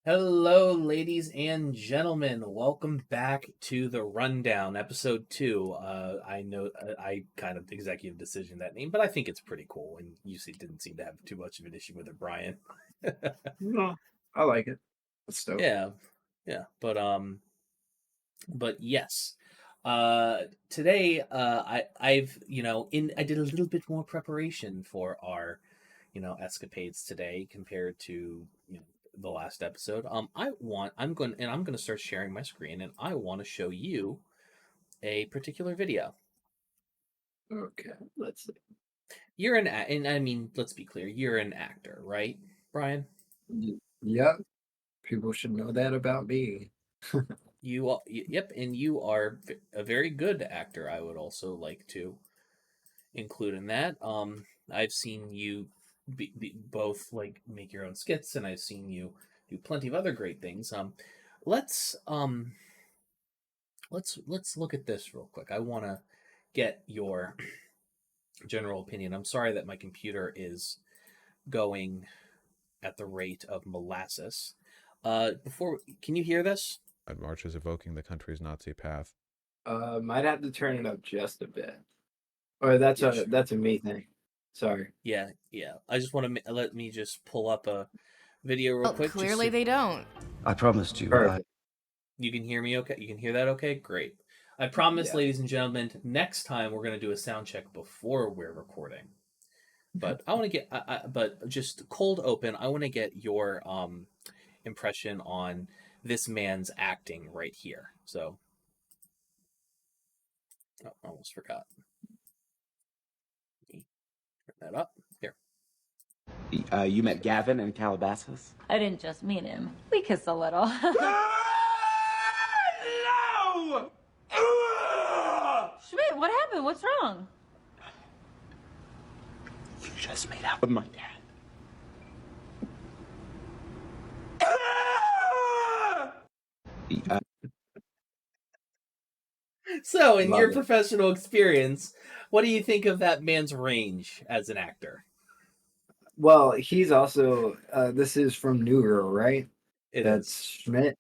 Hello, ladies and gentlemen. Welcome back to the Rundown, episode 2. I know I kind of executive decision that name, but I think it's pretty cool, and didn't seem to have too much of an issue with it, Brian. No, I like it. It's dope. Yeah, yeah, but yes. Today, I did a little bit more preparation for our, escapades today compared to the last episode. I'm going to start sharing my screen, and I want to show you a particular video. Okay, let's see. And I mean, let's be clear, you're an actor, right, Brian? Yep, people should know that about me. Yep, and you are a very good actor. I would also like to include in that. I've seen you both like make your own skits, and I've seen you do plenty of other great things. Let's um, let's look at this real quick. I want to get your general opinion. I'm sorry that my computer is going at the rate of molasses. Can you hear this? March is evoking the country's Nazi path. Might have to turn it up just a bit. Or that's a me thing. Sorry. Yeah. I just want to let me just pull up a video real quick. Clearly they don't. I promised you. Perfect. You can hear me okay? You can hear that okay? Great. I promise, Yeah. ladies and gentlemen, next time we're going to do a sound check before we're recording. But I want to get, but just cold open, I want to get your impression on this man's acting right here. So, I almost forgot. Turn that up. Here. You met Gavin in Calabasas? I didn't just meet him. We kissed a little. No! Schmidt, what happened? What's wrong? You just made out with my dad. So, in Love your it. professional experience, what do you think of that man's range as an actor? Well, he's also this is from New Girl, right? That's Is. Schmidt.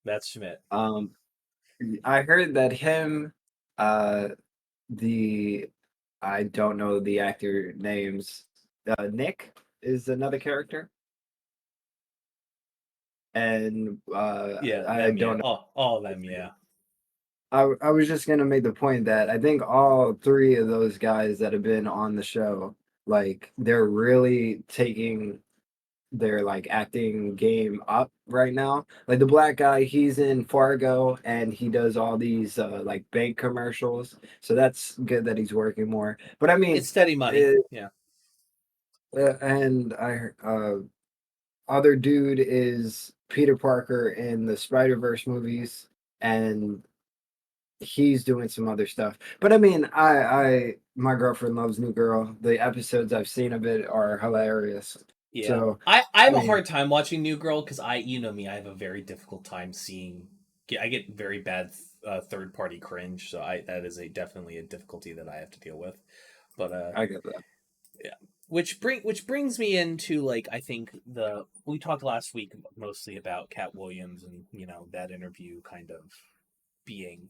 That's Schmidt. I heard that him, the I don't know the actor names. Nick is another character. And I don't know. All of them, yeah. I was just gonna make the point that I think all three of those guys that have been on the show, like they're really taking their like acting game up right now. Like the black guy, he's in Fargo and he does all these like bank commercials. So that's good that he's working more. But I mean, It's steady money. Yeah. and other dude is Peter Parker in the Spider-Verse movies, and he's doing some other stuff. But I mean, I my girlfriend loves New Girl. The episodes I've seen of it are hilarious. Yeah. So I have a hard time watching New Girl because you know me, I have a very difficult time I get very bad third party cringe, so that is definitely a difficulty that I have to deal with. But I get that. Yeah. Which brings me into like I think we talked last week mostly about Cat Williams and that interview kind of being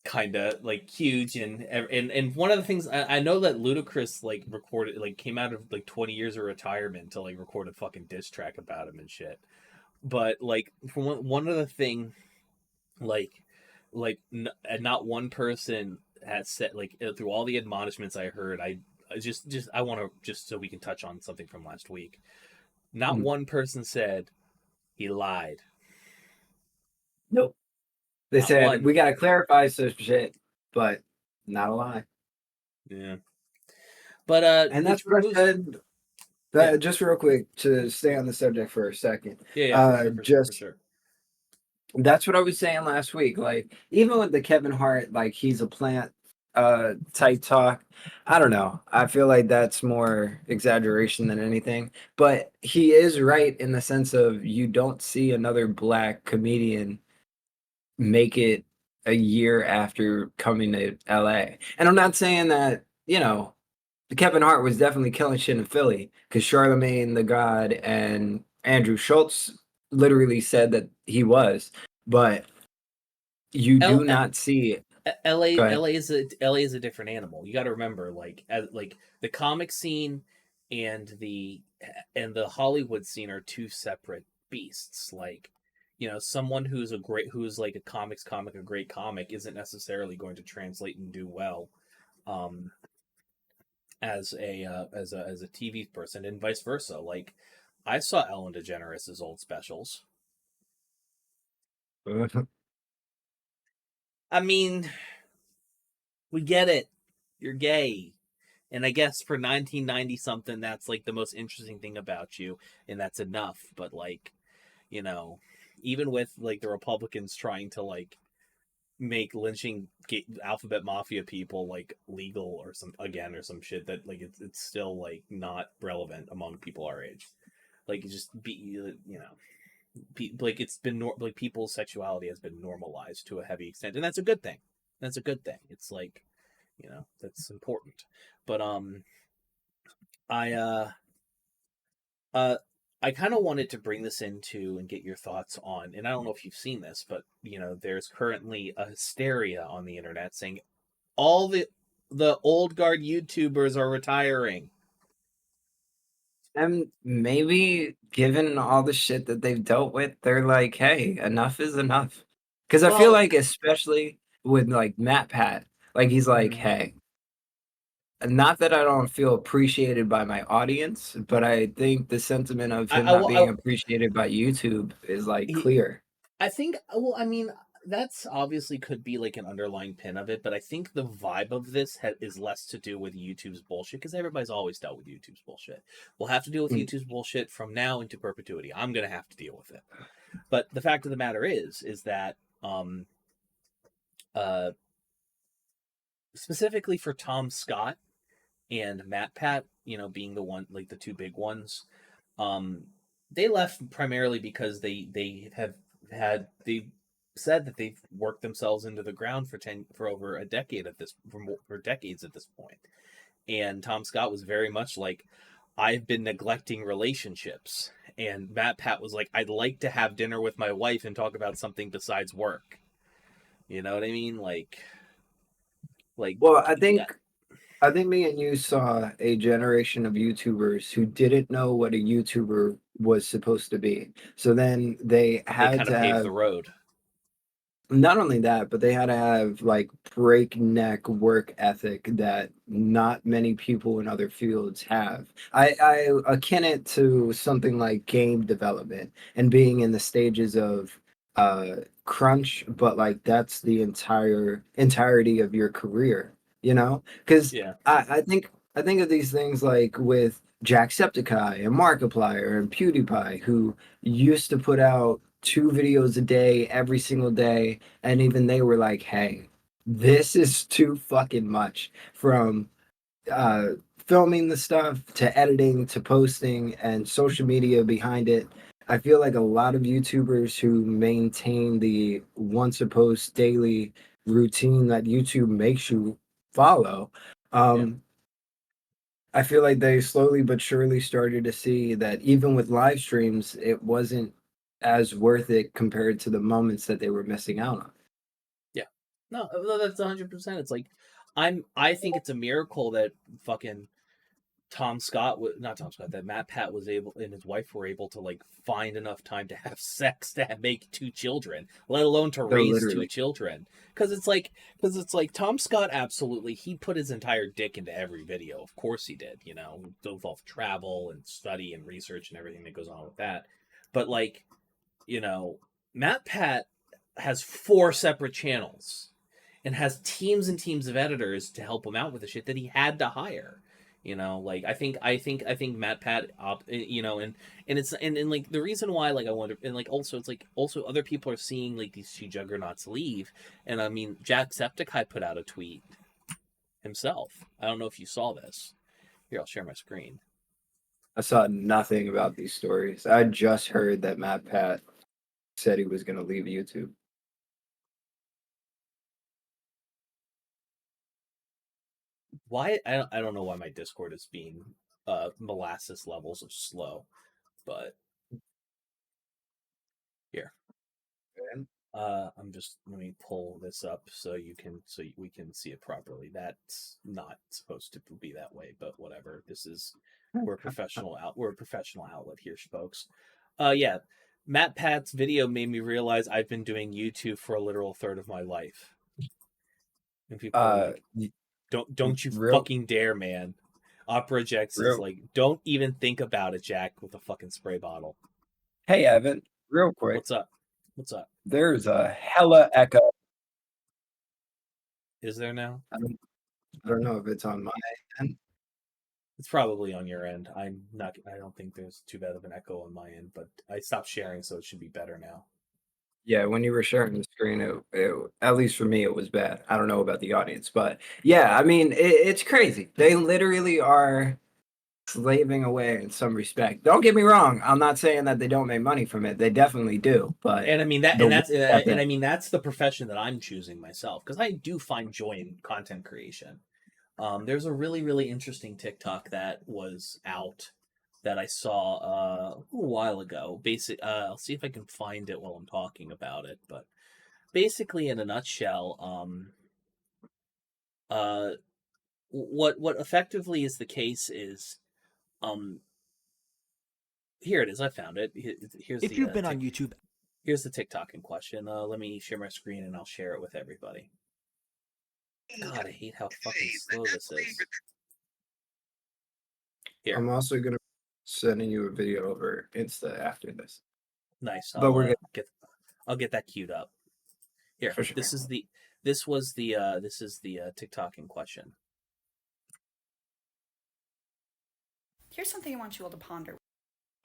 kind of like huge and one of the things I know that Ludacris like recorded like came out of like 20 years of retirement to like record a fucking diss track about him and shit, but like for one of the thing not one person has said like through all the admonishments I heard I want to just so we can touch on something from last week. Not one person said he lied. Nope. They Not said one. we gotta clarify some shit, but not a lie. Yeah. But and that's what I said. Just real quick to stay on the subject for a second. Yeah, for sure. That's what I was saying last week. Like even with the Kevin Hart, like he's a plant type talk. I don't know. I feel like that's more exaggeration than anything. But he is right in the sense of you don't see another black comedian make it a year after coming to LA. And I'm not saying that, Kevin Hart was definitely killing shit in Philly because Charlemagne the God and Andrew Schultz literally said that he was, but you L- do not see. LA Go ahead. LA is a different animal. You got to remember, like the comic scene and the Hollywood scene are two separate beasts. Like, someone who's like a great comic isn't necessarily going to translate and do well, um, as a TV person, and vice versa. Like, I saw Ellen DeGeneres' old specials. I mean, we get it. You're gay. And I guess for 1990 something, that's like the most interesting thing about you, and that's enough. But like, you know, even with like the Republicans trying to like make lynching alphabet mafia people like legal or some shit, that like it's still like not relevant among people our age. Like, it just be like it's been like people's sexuality has been normalized to a heavy extent, and that's a good thing. That's a good thing. It's like, that's important. But I uh I kind of wanted to bring this into and get your thoughts on, and I don't know if you've seen this, but there's currently a hysteria on the internet saying all the old guard YouTubers are retiring. And maybe given all the shit that they've dealt with, they're like, hey, enough is enough. Because I feel Well, like, especially with like Matt Pat, like he's like, mhm. hey, not that I don't feel appreciated by my audience, but I think the sentiment of him not being appreciated by YouTube is like clear. I think, well, I mean, that's obviously could be like an underlying pin of it, but I think the vibe of this is less to do with YouTube's bullshit, because everybody's always dealt with YouTube's bullshit. We'll have to deal with Mm. YouTube's bullshit from now into perpetuity. I'm gonna have to deal with it. But the fact of the matter is that uh, specifically for Tom Scott and Matt Pat, being the one, like the two big ones, um, they left primarily because they said that they've worked themselves into the ground for over a decade at this for decades at this point. And Tom Scott was very much like, I've been neglecting relationships, and Matt Pat was like, I'd like to have dinner with my wife and talk about something besides work. You know what I mean? Like Well, yeah, I think me and you saw a generation of YouTubers who didn't know what a YouTuber was supposed to be. So then they they had kind to of paved have the road. not only that, but they had to have like breakneck work ethic that not many people in other fields have. I akin it to something like game development and being in the stages of crunch, but like that's the entirety of your career, you know? Because Yeah, I think of these things like with Jacksepticeye and Markiplier and PewDiePie, who used to put out 2 videos a day every single day, and even they were like, hey, this is too fucking much, from uh filming the stuff to editing to posting and social media behind it. I feel like a lot of YouTubers who maintain the once a post daily routine that YouTube makes you follow, yeah. um I feel like they slowly but surely started to see that even with live streams, it wasn't as worth it compared to the moments that they were missing out on. Yeah. No, that's 100%. It's like, I think it's a miracle that fucking Tom Scott, not Tom Scott, that Matt Pat was able, and his wife were able to like find enough time to have sex to make 2 children, let alone to So raise two literally, children. Because it's like Tom Scott, absolutely, he put his entire dick into every video. Of course he did, with all the travel and study and research and everything that goes on with that. But like, you know, Matt Pat has 4 separate channels and has teams and teams of editors to help him out with the shit that he had to hire. Like, I think Matt Pat, and it's and like the reason why, like, I wonder, and like also it's like also other people are seeing like these two juggernauts leave, and I mean Jacksepticeye put out a tweet himself. I don't know if you saw this. Here, I'll share my screen. I saw nothing about these stories. I just heard that Matt Pat said he was going to leave YouTube. Why I don't know why my Discord is being molasses levels of slow, but Here. Okay. I'm just let me pull this up so we can see it properly. That's not supposed to be that way, but whatever. We're a professional outlet here, folks. Yeah. Matt Pat's video made me realize I've been doing YouTube for a literal third of my life. And people are like, don't you real, fucking dare, man. Opera Jax is real. like, don't even think about it, Jack, with a fucking spray bottle. Hey, Evan, real quick. What's up? What's up? There's a hella echo. Is there now? I don't know if it's on my end. It's probably on your end. I don't think there's too bad of an echo on my end, but I stopped sharing, so it should be better now. Yeah, when you were sharing the screen, at least for me, it was bad. I don't know about the audience, but yeah, I mean, it's crazy. They literally are slaving away in some respect. Don't get me wrong. I'm not saying that they don't make money from it. They definitely do. But And I mean the work ethic- I mean that's the profession that I'm choosing myself because I do find joy in content creation. There's a really interesting TikTok that was out that I saw a little while ago. I'll see if I can find it while I'm talking about it. But basically, in a nutshell, what effectively is the case is, here it is. I found it. Here's If you've been on YouTube, here's the TikTok in question. Let me share my screen and I'll share it with everybody. God, I hate how fucking slow this is. Here. I'm also gonna sending you a video over Insta after this. Nice. But I'll get that queued up. Here. For sure. This is the TikTok in question. Here's something I want you all to ponder.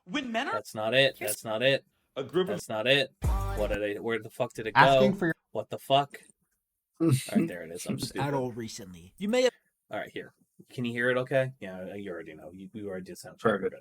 When men are That's not it. That's not it. a group of That's not it. Where the fuck did it go? asking for your What the fuck? All right, there it is. I'm stupid. at all recently, you may have All right, here. Can you hear it okay? Yeah, you already know. You already did sound Perfect. good.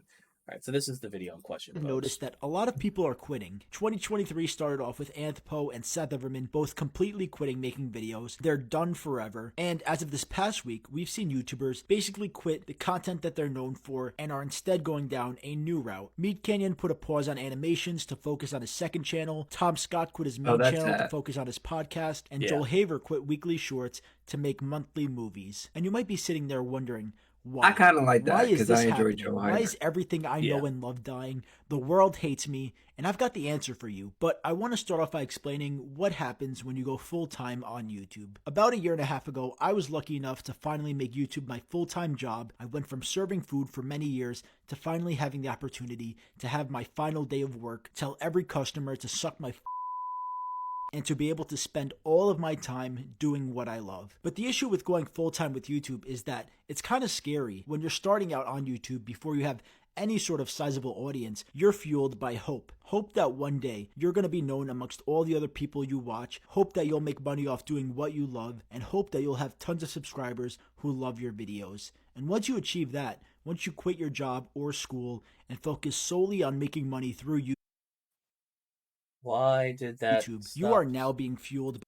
All right, so this is the video in question. folks. noticed that a lot of people are quitting. 2023 started off with Anthpo and Seth Everman both completely quitting making videos. They're done forever. And as of this past week, we've seen YouTubers basically quit the content that they're known for and are instead going down a new route. Meat Canyon put a pause on animations to focus on his second channel. Tom Scott quit his main that's channel to sad. focus on his podcast. And Yeah. Joel Haver quit weekly shorts to make monthly movies. And you might be sitting there wondering, why? I kind of like Why that is because this I enjoy happening? Joe Why Hyder. is everything I know and love dying? The world hates me, and I've got the answer for you. But I want to start off by explaining what happens when you go full-time on YouTube. About a year and a half ago, I was lucky enough to finally make YouTube my full-time job. I went from serving food for many years to finally having the opportunity to have my final day of work, tell every customer to suck my and to be able to spend all of my time doing what I love. But the issue with going full-time with YouTube is that it's kind of scary. When you're starting out on YouTube before you have any sort of sizable audience, you're fueled by hope. Hope that one day you're going to be known amongst all the other people you watch, hope that you'll make money off doing what you love, and hope that you'll have tons of subscribers who love your videos. And once you achieve that, once you quit your job or school and focus solely on making money through YouTube, Why did that you stop? are now being fueled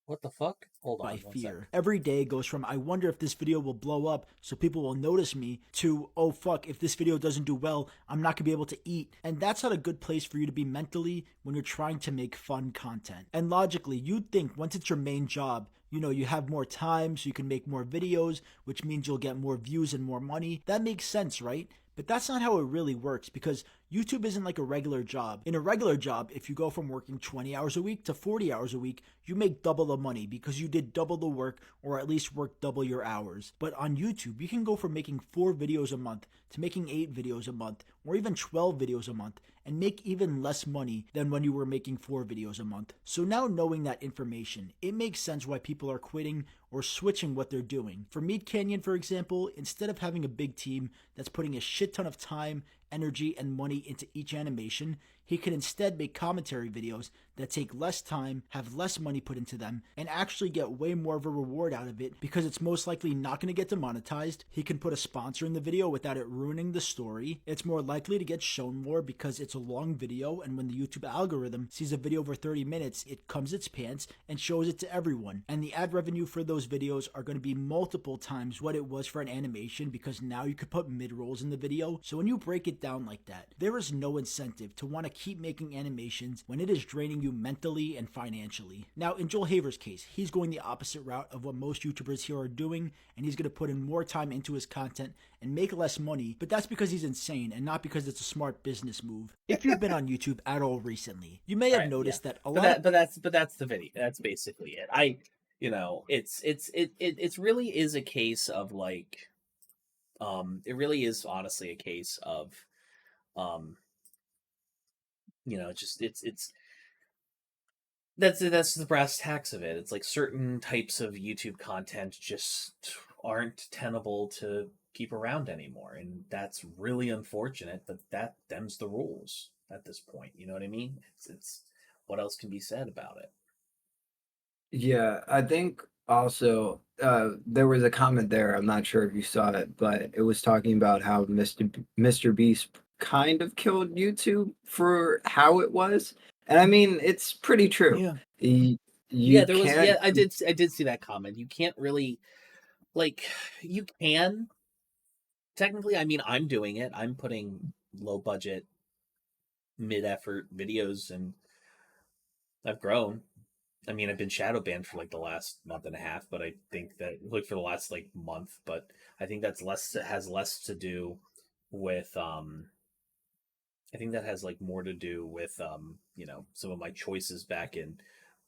What the fuck? Hold on. by one fear. second. Every day goes from I wonder if this video will blow up so people will notice me to oh fuck, if this video doesn't do well, I'm not gonna be able to eat. And that's not a good place for you to be mentally when you're trying to make fun content. And logically, you'd think once it's your main job, you know, you have more time so you can make more videos, which means you'll get more views and more money. That makes sense, right? But that's not how it really works because YouTube isn't like a regular job. In a regular job, if you go from working 20 hours a week to 40 hours a week, you make double the money because you did double the work or at least work double your hours. But on YouTube, you can go from making 4 videos a month to making 8 videos a month or even 12 videos a month and make even less money than when you were making 4 videos a month. So now knowing that information, it makes sense why people are quitting or switching what they're doing. For Meat Canyon, for example, instead of having a big team that's putting a shit ton of time, energy, and money into each animation, he can instead make commentary videos that take less time, have less money put into them, and actually get way more of a reward out of it because it's most likely not going to get demonetized. He can put a sponsor in the video without it ruining the story. It's more likely to get shown more because it's a long video, and when the YouTube algorithm sees a video over 30 minutes, it comes its pants and shows it to everyone. And the ad revenue for those videos are going to be multiple times what it was for an animation because now you could put mid-rolls in the video. So when you break it down like that, there is no incentive to want to keep making animations when it is draining you mentally and financially. Now, in Joel Haver's case, he's going the opposite route of what most YouTubers here are doing, and he's going to put in more time into his content and make less money, but that's because he's insane and not because it's a smart business move. If you've been on YouTube at all recently, you may have noticed that a lot but that's the video. That's basically it. It's really is a case of like, it really is honestly a case of, just it's that's the brass tacks of it. It's like certain types of YouTube content just aren't tenable to keep around anymore, and that's really unfortunate. But them's the rules at this point. You know what I mean? It's what else can be said about it? Yeah, I think also there was a comment there. I'm not sure if you saw it, but it was talking about how Mr. Beast kind of killed YouTube for how it was. And I mean, it's pretty true. Yeah. You Yeah, there was. can't. Yeah, I did see that comment. You can't really, like, you can technically. I mean, I'm doing it. I'm putting low budget, mid effort videos, and I've grown. I mean, I've been shadow banned for like the last month and a half, but I think that like for the last like month, but I think that's less has less to do with I think that has like more to do with some of my choices back in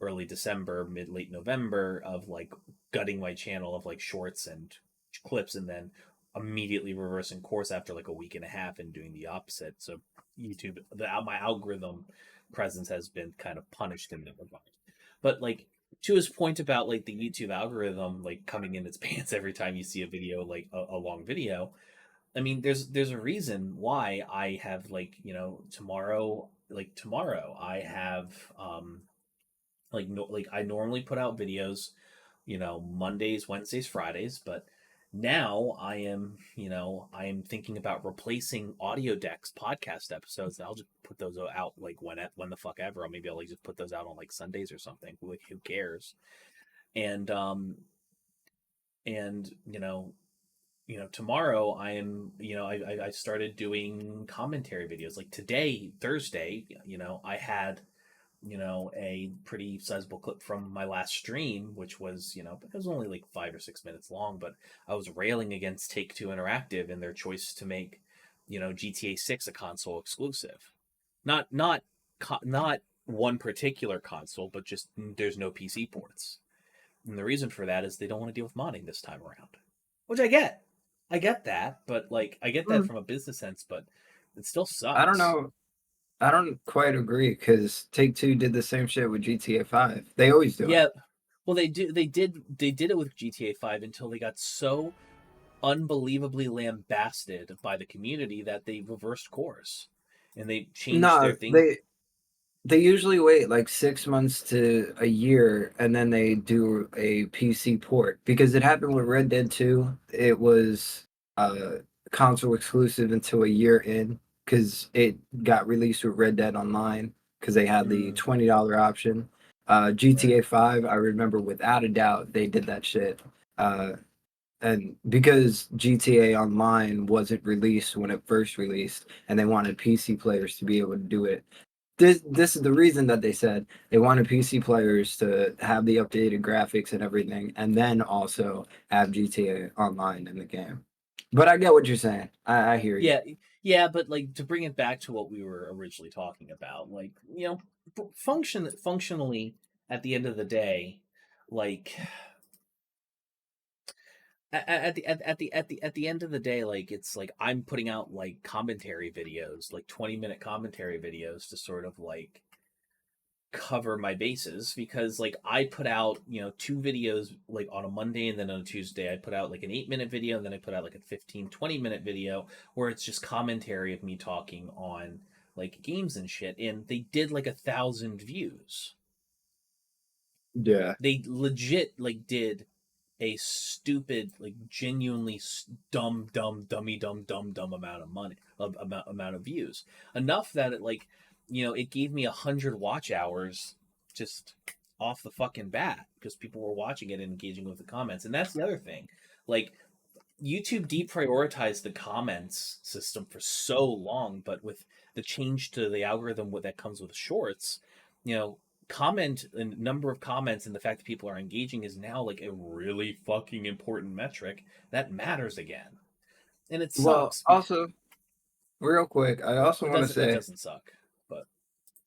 early December, late November of like gutting my channel of like shorts and clips and then immediately reversing course after like a week and a half and doing the opposite. So YouTube, my algorithm presence has been kind of punished in that regard. But like to his point about like the YouTube algorithm like coming in its pants every time you see a video, like a long video, I mean, there's a reason why I have like tomorrow I have like I normally put out videos Mondays, Wednesdays, Fridays, but now I am thinking about replacing audio decks podcast episodes, and I'll just put those out like when the fuck ever, or maybe I'll like just put those out on like Sundays or something. Like who cares? And and tomorrow I am I started doing commentary videos. Like today, Thursday, I had a pretty sizable clip from my last stream, which was it was only like 5 or 6 minutes long, but I was railing against Take-Two Interactive and their choice to make GTA 6 a console exclusive. Not one particular console, but just there's no PC ports. And the reason for that is they don't want to deal with modding this time around, which I get. I get that, but like I get that from a business sense, but it still sucks. I don't know. I don't quite agree because Take-Two did the same shit with GTA 5. They always do Yeah, it. well, they did it with GTA 5 until they got so unbelievably lambasted by the community that they reversed course and they changed their No, thing. they usually wait like 6 months to a year and then they do a PC port because it happened with Red Dead 2. It was console exclusive until a year in because it got released with Red Dead Online because they had the $20 option. GTA 5, I remember without a doubt they did that shit. And because GTA Online wasn't released when it first released, and they wanted PC players to be able to do it. This is the reason that they said they wanted PC players to have the updated graphics and everything, and then also have GTA Online in the game. But I get what you're saying. I hear you. Yeah, but like to bring it back to what we were originally talking about, like functionally at the end of the day, like at the end of the day, like it's like I'm putting out like commentary videos, like 20-minute commentary videos to sort of like cover my bases because like I put out 2 videos like on a Monday and then on a Tuesday I put out like an 8-minute video and then I put out like a 15-20 minute video where it's just commentary of me talking on like games and shit, and they did like 1,000 views. Yeah. They legit like did a stupid, like genuinely dumb amount of money, amount of views, enough that it like, it gave me 100 watch hours just off the fucking bat because people were watching it and engaging with the comments. And that's the other thing, like YouTube deprioritized the comments system for so long, but with the change to the algorithm that comes with shorts, you know, comment and number of comments and the fact that people are engaging is now like a really fucking important metric that matters again. And it Well, sucks. also, real quick, I also want to It say, doesn't suck, but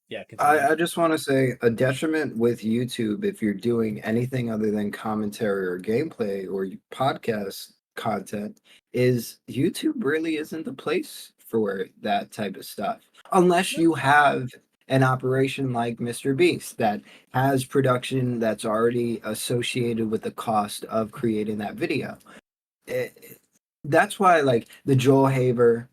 yeah, continue. I just want to say a detriment with YouTube if you're doing anything other than commentary or gameplay or podcast content is YouTube really isn't the place for that type of stuff. Unless No. you have an operation like Mr. Beast that has production that's already associated with the cost of creating that video. That's why like the Joel Haver,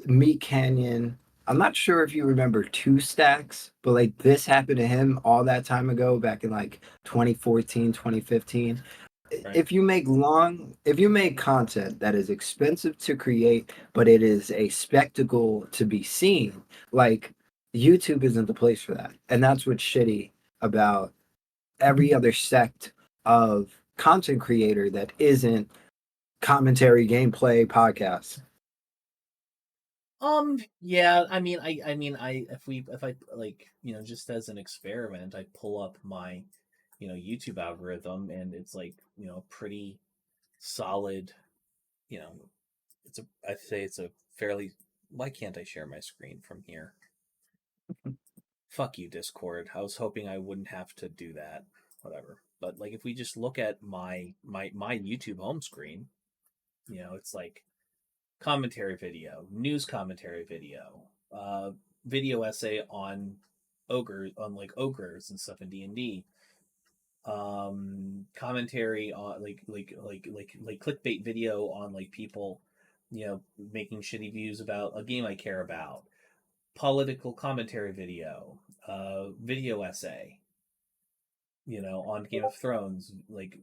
Meat Canyon. I'm not sure if you remember Two Stacks, but like this happened to him all that time ago, back in like 2014, 2015. Right. If you make content that is expensive to create, but it is a spectacle to be seen, like YouTube isn't the place for that. And that's what's shitty about every other sect of content creator that isn't commentary, gameplay, podcasts. Yeah, if I like, just as an experiment, I pull up my, YouTube algorithm, and it's like, pretty solid, you know, I'd say it's a fairly, why can't I share my screen from here? Fuck you, Discord. I was hoping I wouldn't have to do that. Whatever. But like, if we just look at my YouTube home screen, it's like commentary video, news commentary video, video essay on ogres and stuff in D&D, commentary on like clickbait video on like people, making shitty views about a game I care about, political commentary video, video essay, on Game of Thrones, like,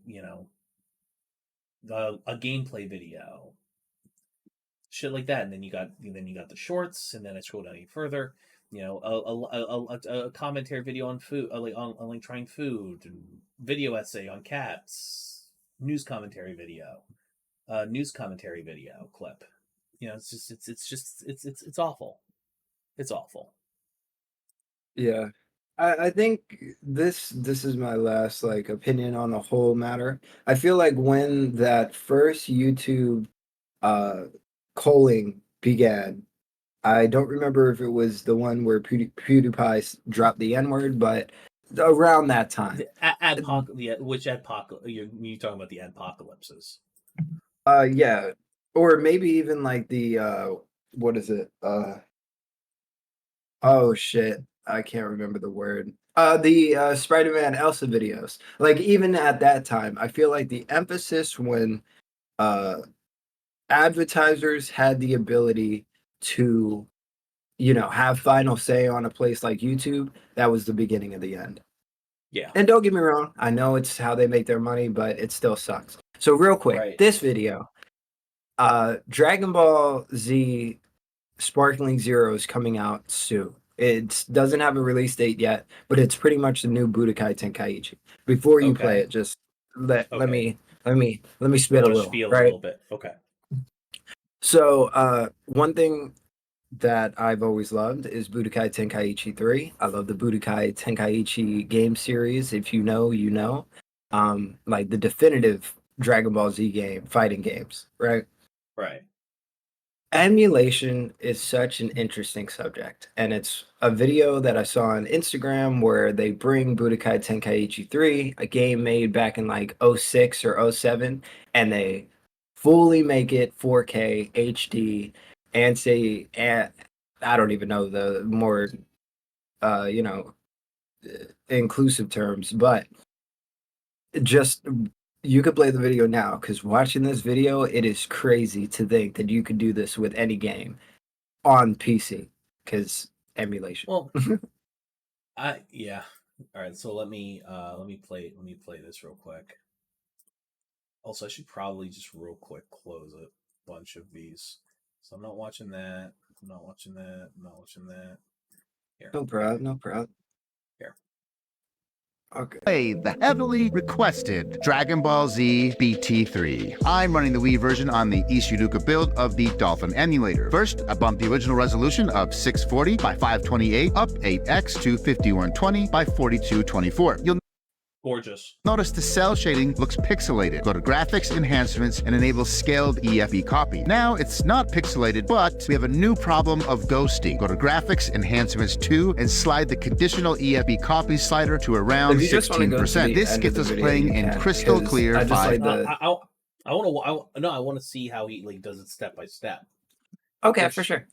a gameplay video, shit like that. And then you got the shorts, and then I scroll down even further. A commentary video on food, on like trying food, and video essay on cats, news commentary video, news commentary video clip. It's awful. It's awful. Yeah. I think this is my last like opinion on the whole matter. I feel like when that first YouTube uh culling began, I don't remember if it was the one where PewDiePie dropped the N-word, but around that time. Which adpocalypse? You talking about the apocalypses? Yeah. Or maybe even like the what is it? Oh shit, I can't remember the word. The Spider-Man Elsa videos. Like even at that time, I feel like the emphasis when uh advertisers had the ability to, have final say on a place like YouTube, that was the beginning of the end. Yeah. And don't get me wrong, I know it's how they make their money, but it still sucks. So real quick, Right. this video, Dragon Ball Z Sparkling Zero is coming out soon. It doesn't have a release date yet, but it's pretty much the new Budokai Tenkaichi. Before you play Okay. it, just let Okay. me spit a Just little, spiel a right? little bit. Okay. So, one thing that I've always loved is Budokai Tenkaichi 3. I love the Budokai Tenkaichi game series. If you know, you know. Like the definitive Dragon Ball Z game, fighting games, right? Right. Emulation is such an interesting subject, and it's a video that I saw on Instagram where they bring Budokai Tenkaichi 3, a game made back in like '06 or '07, and they fully make it 4K HD and say, and I don't even know the more, uh, you know, inclusive terms, but just you could play the video now because watching this video, it is crazy to think that you could do this with any game on PC because emulation. Well, yeah. All right. So let me play this real quick. Also, I should probably just real quick close a bunch of these. So I'm not watching that. I'm not watching that. I'm not watching that. Here. No problem. No problem. Here. Okay. Play the heavily requested Dragon Ball Z BT3. I'm running the Wii version on the East Uduka build of the Dolphin emulator. First, I bumped the original resolution of 640 by 528 up 8x to 5120 by 4224. You'll Gorgeous. notice the cell shading looks pixelated. Go to Graphics Enhancements and enable Scaled EFE Copy. Now it's not pixelated, but we have a new problem of ghosting. Go to Graphics Enhancements 2 and slide the conditional EFE Copy slider to around If you just wanna go to 16%. the This end gets of us the video, playing you in can, crystal 'cause clear I just 5. like the. I want to see how he like does it step by step. Okay, for sure.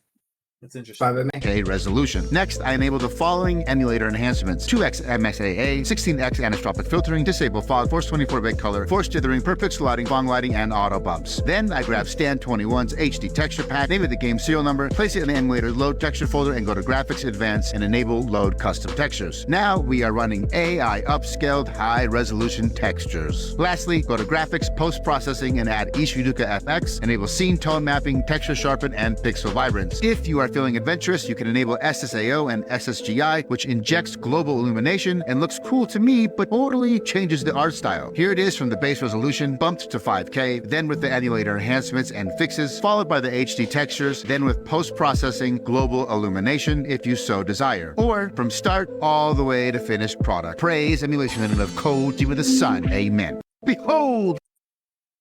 It's interesting. Fine with me. K resolution. Next, I enable the following emulator enhancements: 2x MXAA, 16x anisotropic filtering, disable fog, force 24-bit color, force dithering, per pixel lighting, Phong lighting, and auto bumps. Then I grab Stan 21's HD texture pack, name it the game serial number, place it in the emulator load texture folder, and go to Graphics Advanced and enable load custom textures. Now we are running AI upscaled high resolution textures. Lastly, go to Graphics Post Processing and add Ishiduka FX, enable scene tone mapping, texture sharpen, and pixel vibrance. If you are feeling adventurous, you can enable SSAO and SSGI, which injects global illumination and looks cool to me, but totally changes the art style. Here it is from the base resolution, bumped to 5K, then with the emulator enhancements and fixes, followed by the HD textures, then with post-processing global illumination if you so desire. Or from start all the way to finished product. Praise emulation and of code to the sun. Amen. Behold!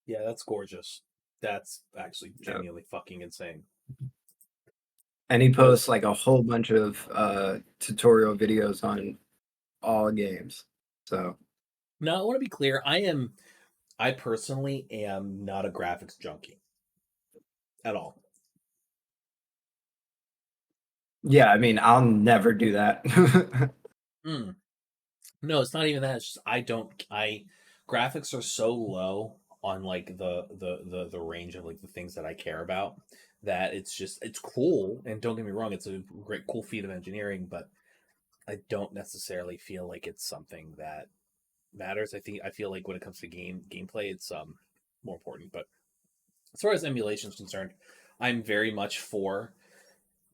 Yeah, that's gorgeous. That's actually genuinely fucking insane. And he posts like a whole bunch of tutorial videos on all games. So Now, I want to be clear. I personally am not a graphics junkie at all. yeah, I mean, I'll never do that. No, it's not even that. It's just graphics are so low on like the range of like the things that I care about that it's cool, and don't get me wrong, it's a great cool feat of engineering, but I don't necessarily feel like it's something that matters. I feel like when it comes to gameplay, it's more important. But as far as emulation is concerned, I'm very much for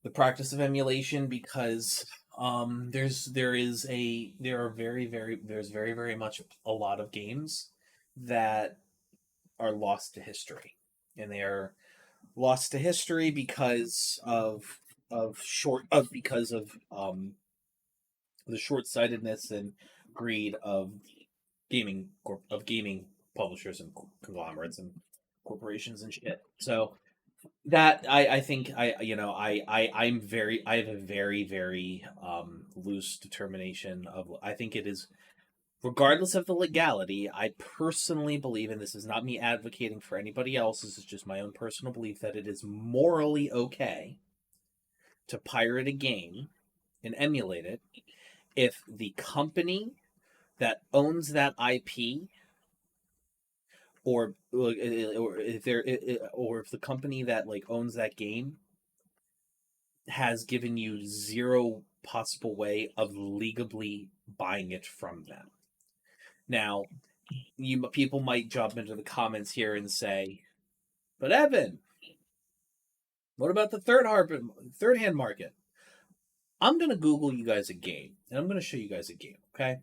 the practice of emulation because there's very much a lot of games that are lost to history, and they are lost to history because of the short-sightedness and greed of gaming publishers and conglomerates and corporations and shit. So that I think I have a very loose determination of. I think it is, regardless of the legality, I personally believe, and this is not me advocating for anybody else, this is just my own personal belief, that it is morally okay to pirate a game and emulate it if the company that owns that IP or if the company that like owns that game has given you zero possible way of legally buying it from them. Now, people might jump into the comments here and say, "But Evan, what about the third-hand market?" I'm gonna Google you guys a game, and I'm gonna show you guys a game. Okay,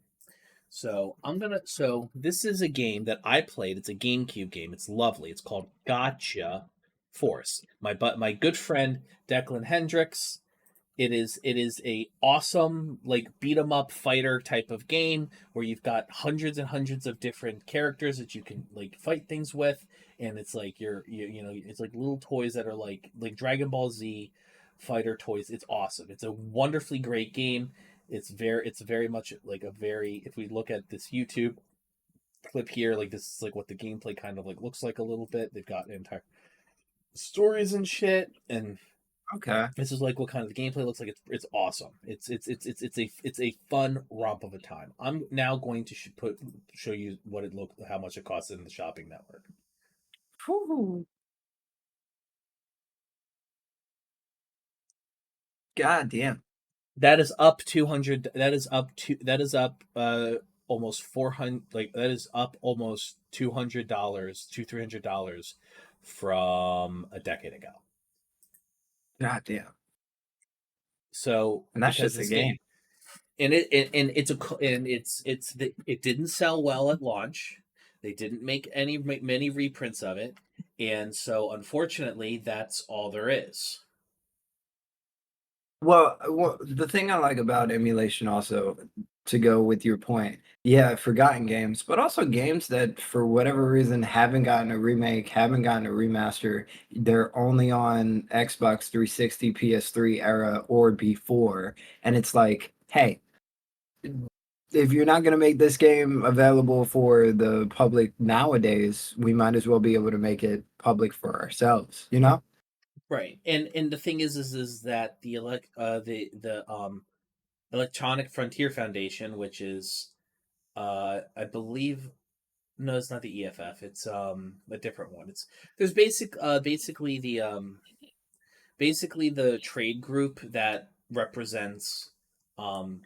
so this is a game that I played. It's a GameCube game. It's lovely. It's called Gotcha Force. My good friend Declan Hendricks. It is a awesome like beat 'em up fighter type of game where you've got hundreds and hundreds of different characters that you can like fight things with, and it's like it's like little toys that are like Dragon Ball Z fighter toys. It's awesome. It's a wonderfully great game. It's very much like if we look at this YouTube clip here, like this is like what the gameplay kind of like looks like a little bit. They've got entire stories and shit, and okay. this is like what kind of the gameplay looks like. It's awesome. It's a fun romp of a time. I'm now going to show you how much it costs in the shopping network. Whew. God damn. That is up 200. That is up almost 400. Like that is up almost $200, $300 from a decade ago. God damn. So And that's because just a this game. and it didn't sell well at launch. They didn't make many reprints of it, and so unfortunately, that's all there is. Well, the thing I like about emulation also, to go with your point, yeah, forgotten games, but also games that for whatever reason haven't gotten a remake, haven't gotten a remaster. They're only on Xbox 360, PS3 era or before, and it's like, hey, if you're not going to make this game available for the public nowadays, we might as well be able to make it public for ourselves, you know? Right, and the thing is that the Electronic Frontier Foundation, which is I believe, no, it's not the EFF. It's a different one. It's there's basically the trade group that represents um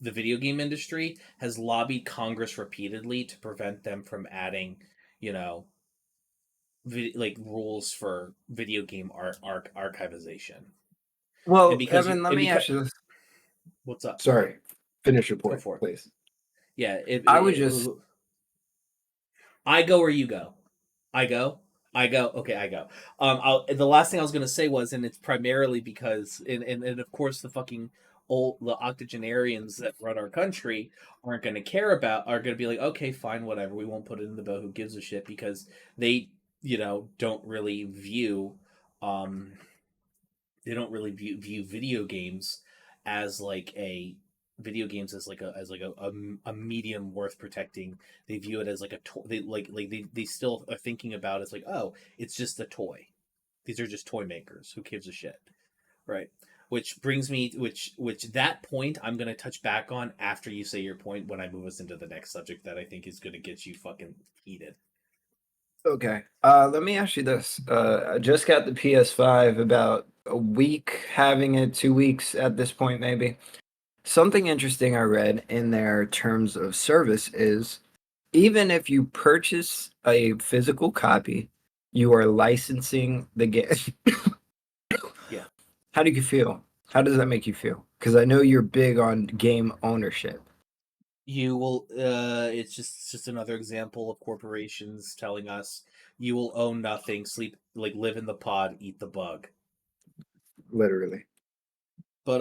the video game industry has lobbied Congress repeatedly to prevent them from adding, you know, like rules for video game archivization. And Well, because you Evan, let and me because ask you this. what's up? Sorry, finish your Go point, for it. please. Yeah, I would just I go or you go. I go. I go. Okay, I go. The last thing I was gonna say was, and it's primarily because, and of course, the octogenarians that run our country aren't gonna care about, are gonna be like, okay, fine, whatever, we won't put it in the bill. Who gives a shit? Because they, don't really um, view video games as like a a medium worth protecting. They view it as like a toy. They still are thinking about it's like, oh, it's just a toy. These are just toy makers. Who gives a shit, right? Which brings me, which that point I'm gonna touch back on after you say your point, when I move us into the next subject that I think is gonna get you fucking heated. okay. Let me ask you this. I just got the PS5 about a week, having it 2 weeks at this point, maybe. Something interesting I read in their terms of service is even if you purchase a physical copy, you are licensing the game. Yeah. How do you feel? How does that make you feel? Because I know you're big on game ownership. You will. It's just another example of corporations telling us you will own nothing, live in the pod, eat the bug. Literally. But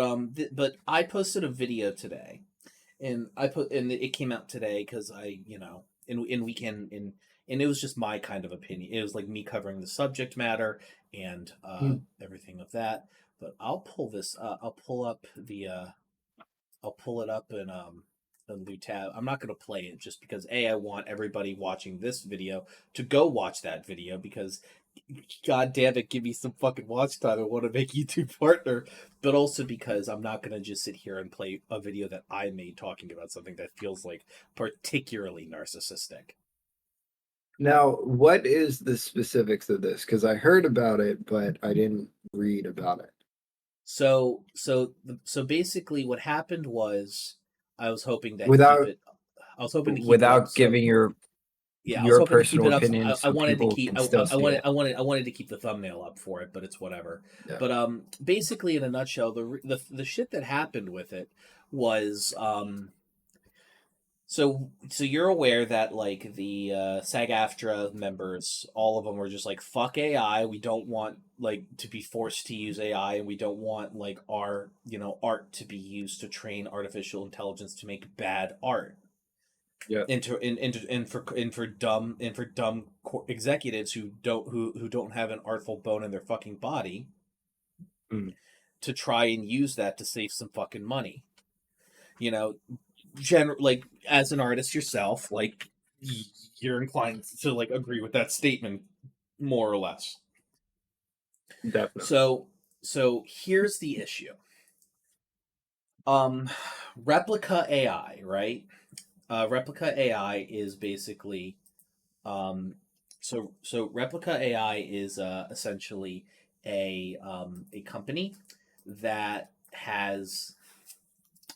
I posted a video today, and it came out today because and we can and it was just my kind of opinion. It was like me covering the subject matter and everything of that. But I'll pull this. I'll pull it up in a new tab. I'm not going to play it just because I want everybody watching this video to go watch that video, because God damn it, give me some fucking watch time. I want to make YouTube partner, but also because I'm not going to just sit here and play a video that I made talking about something that feels like particularly narcissistic. Now, what is the specifics of this? Because I heard about it, but I didn't read about it. So basically, what happened was I was hoping to Without keep it. I was hoping to keep it up. without giving your Yeah, I was hoping to keep personal it up. opinion, I so wanted to people keep. can still see it. I wanted to keep the thumbnail up for it, but it's whatever. Yeah. But basically, in a nutshell, the shit that happened with it was So you're aware that like the SAG-AFTRA members, all of them were just like, fuck AI. We don't want like to be forced to use AI, and we don't want like our art to be used to train artificial intelligence to make bad art. Yeah. And for dumb executives who don't have an artful bone in their fucking body to try and use that to save some fucking money. Like as an artist yourself, like you're inclined to like agree with that statement more or less. Definitely. So here's the issue. Replica AI, right? Replica AI is basically so Replica AI is essentially a company that has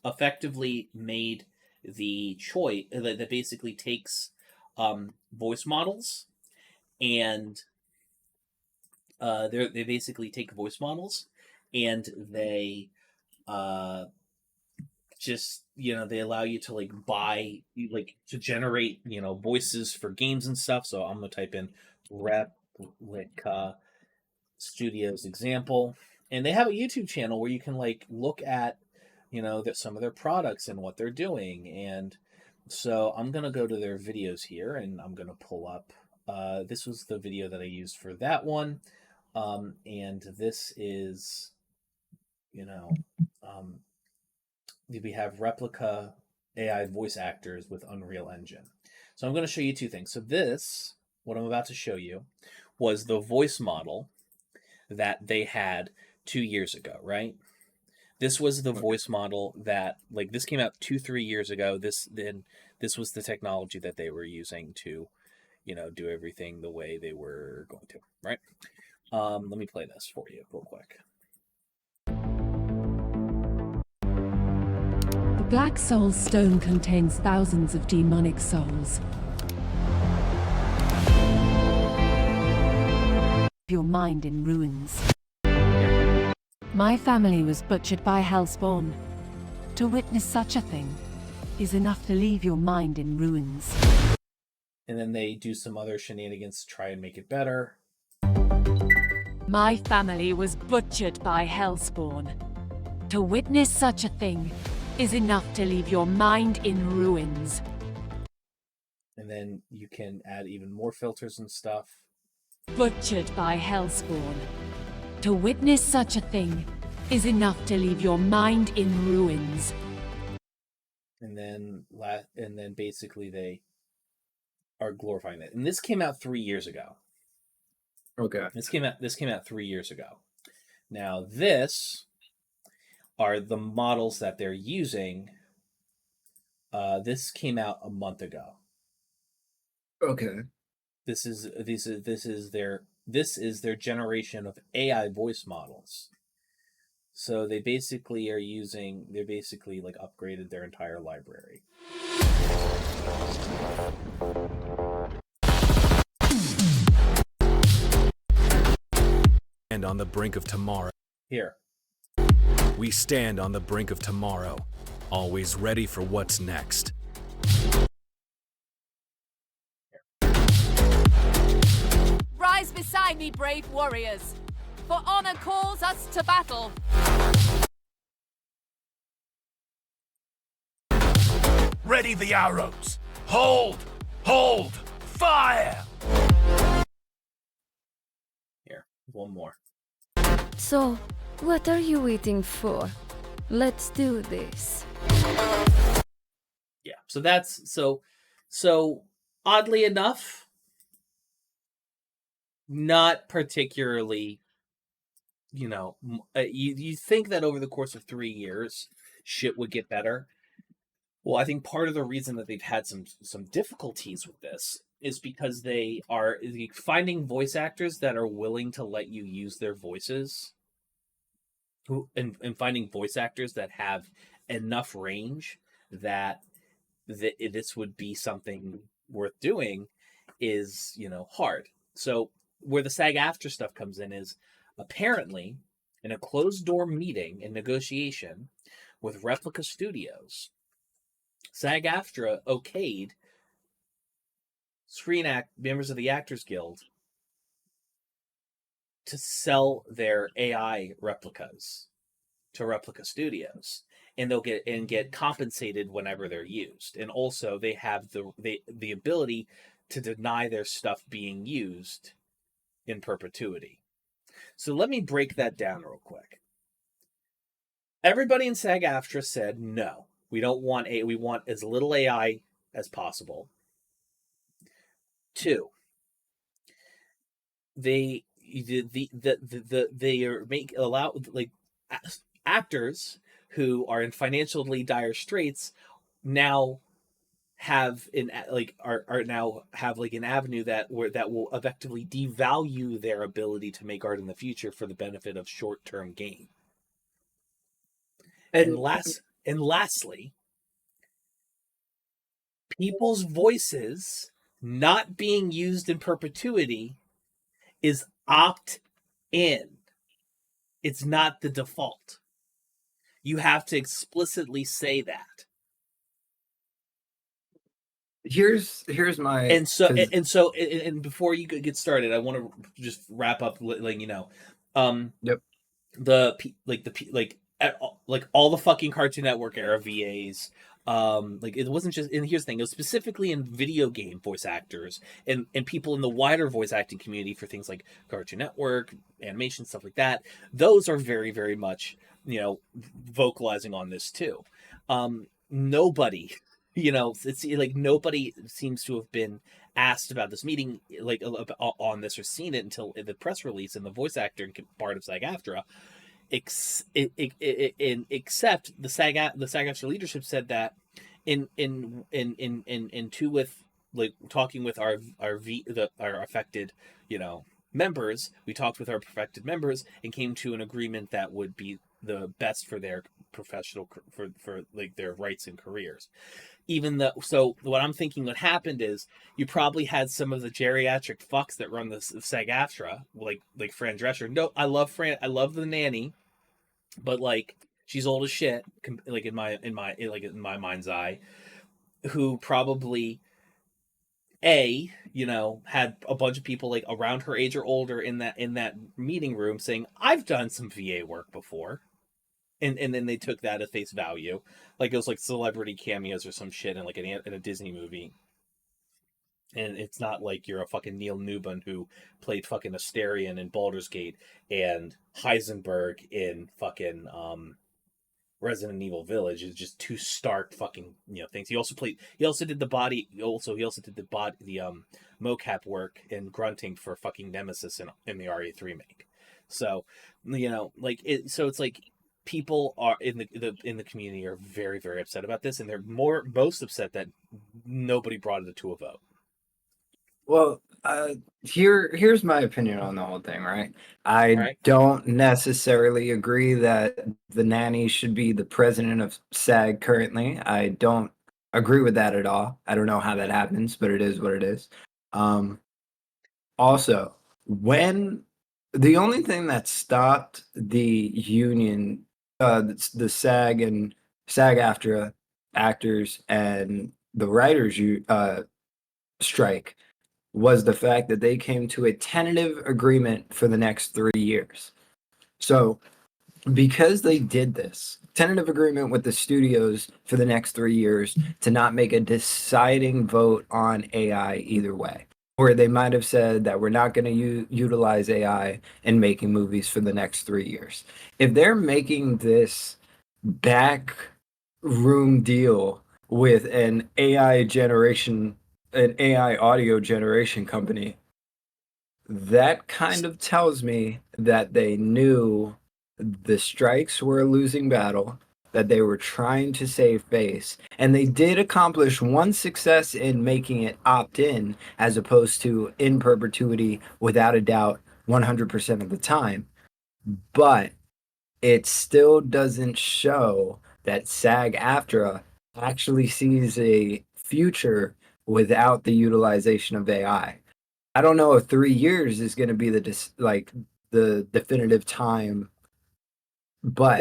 effectively made the choice that basically takes voice models, and they basically take voice models and they just, they allow you to like buy, like to generate, voices for games and stuff. So I'm gonna type in Replica Studios example, and they have a YouTube channel where you can like look at, some of their products and what they're doing. And so I'm gonna go to their videos here, and I'm gonna pull up. This was the video that I used for that one, and this is, we have Replica AI voice actors with Unreal Engine. So I'm going to show you two things. So this, what I'm about to show you, was the voice model that they had 2 years ago, right? This was the voice model that, like, this came out 2-3 years ago. This was the technology that they were using to, do everything the way they were going to, right? Let me play this for you real quick. The Black Soul Stone contains thousands of demonic souls. Your mind in ruins. My family was butchered by Hellspawn. To witness such a thing is enough to leave your mind in ruins. And then they do some other shenanigans to try and make it better. My family was butchered by Hellspawn. To witness such a thing is enough to leave your mind in ruins. And then you can add even more filters and stuff. Butchered by Hellspawn. To witness such a thing is enough to leave your mind in ruins. And then basically they are glorifying that. And this came out 3 years ago. Okay. This came out 3 years ago. Now this are the models that they're using. This came out a month ago. Okay. This is their generation of AI voice models. So they basically like upgraded their entire library. And on the brink of tomorrow. Here. We stand on the brink of tomorrow, always ready for what's next. Rise beside me, brave warriors, for honor calls us to battle. Ready the arrows. Hold! Hold! Fire! Here, one more. So, what are you waiting for? Let's do this. Yeah. So that's so oddly enough, not particularly, you think that over the course of 3 years shit would get better. Well, I think part of the reason that they've had some difficulties with this is because they are finding voice actors that are willing to let you use their voices, and finding voice actors that have enough range that this would be something worth doing is, hard. So where the SAG-AFTRA stuff comes in is apparently in a closed door meeting and negotiation with Replica Studios, SAG-AFTRA okayed members of the Actors Guild to sell their AI replicas to Replica Studios, and they'll get compensated whenever they're used. And also they have the ability to deny their stuff being used in perpetuity. So let me break that down real quick. Everybody in SAG-AFTRA said no. We want as little AI as possible. 2, they allow like actors who are in financially dire straits now have an avenue that will effectively devalue their ability to make art in the future for the benefit of short-term gain. And lastly, people's voices not being used in perpetuity is opt-in. It's not the default. You have to explicitly say that. Here's my And so 'cause- and before you get started, I want to just wrap up, letting you know, Yep. like all the fucking Cartoon Network era VAs, like it wasn't just. And here's the thing: it was specifically in video game voice actors and people in the wider voice acting community for things like Cartoon Network, animation, stuff like that. Those are very, very much, vocalizing on this too. Nobody, it's like nobody seems to have been asked about this meeting, like on this, or seen it until the press release and the voice actor and part of SAG-AFTRA. Except the SAG-AFTRA leadership said that in two with, like, talking with our affected, members, we talked with our affected members and came to an agreement that would be the best for their professional, for like their rights and careers. Even though, so what I'm thinking what happened is you probably had some of the geriatric fucks that run the SAG-AFTRA, like Fran Drescher. No, I love the nanny, but like she's old as shit, like in my mind's eye, who probably had a bunch of people like around her age or older in that meeting room saying, I've done some VA work before. And then they took that at face value, like it was like celebrity cameos or some shit in like in a Disney movie. And it's not like you're a fucking Neil Newbon who played fucking Asterion in Baldur's Gate and Heisenberg in fucking Resident Evil Village. Is just two stark fucking things. He also did the mocap work and grunting for fucking Nemesis in the RE3 remake. So it's like people are in the community are very, very upset about this, and they're most upset that nobody brought it to a vote. Well, here's my opinion on the whole thing, right? I don't necessarily agree that the nanny should be the president of SAG currently. I don't agree with that at all. I don't know how that happens, but it is what it is. Also, when the only thing that stopped the union, the SAG and SAG-AFTRA actors and the writers strike, was the fact that they came to a tentative agreement for the next 3 years. So, because they did this tentative agreement with the studios for the next 3 years to not make a deciding vote on AI either way, or they might have said that we're not going to utilize AI in making movies for the next 3 years. If they're making this back room deal with an AI audio generation company, that kind of tells me that they knew the strikes were a losing battle, that they were trying to save face, and they did accomplish one success in making it opt-in as opposed to in perpetuity without a doubt 100% of the time. But it still doesn't show that SAG-AFTRA actually sees a future without the utilization of AI. I don't know if 3 years is going to be the definitive time, but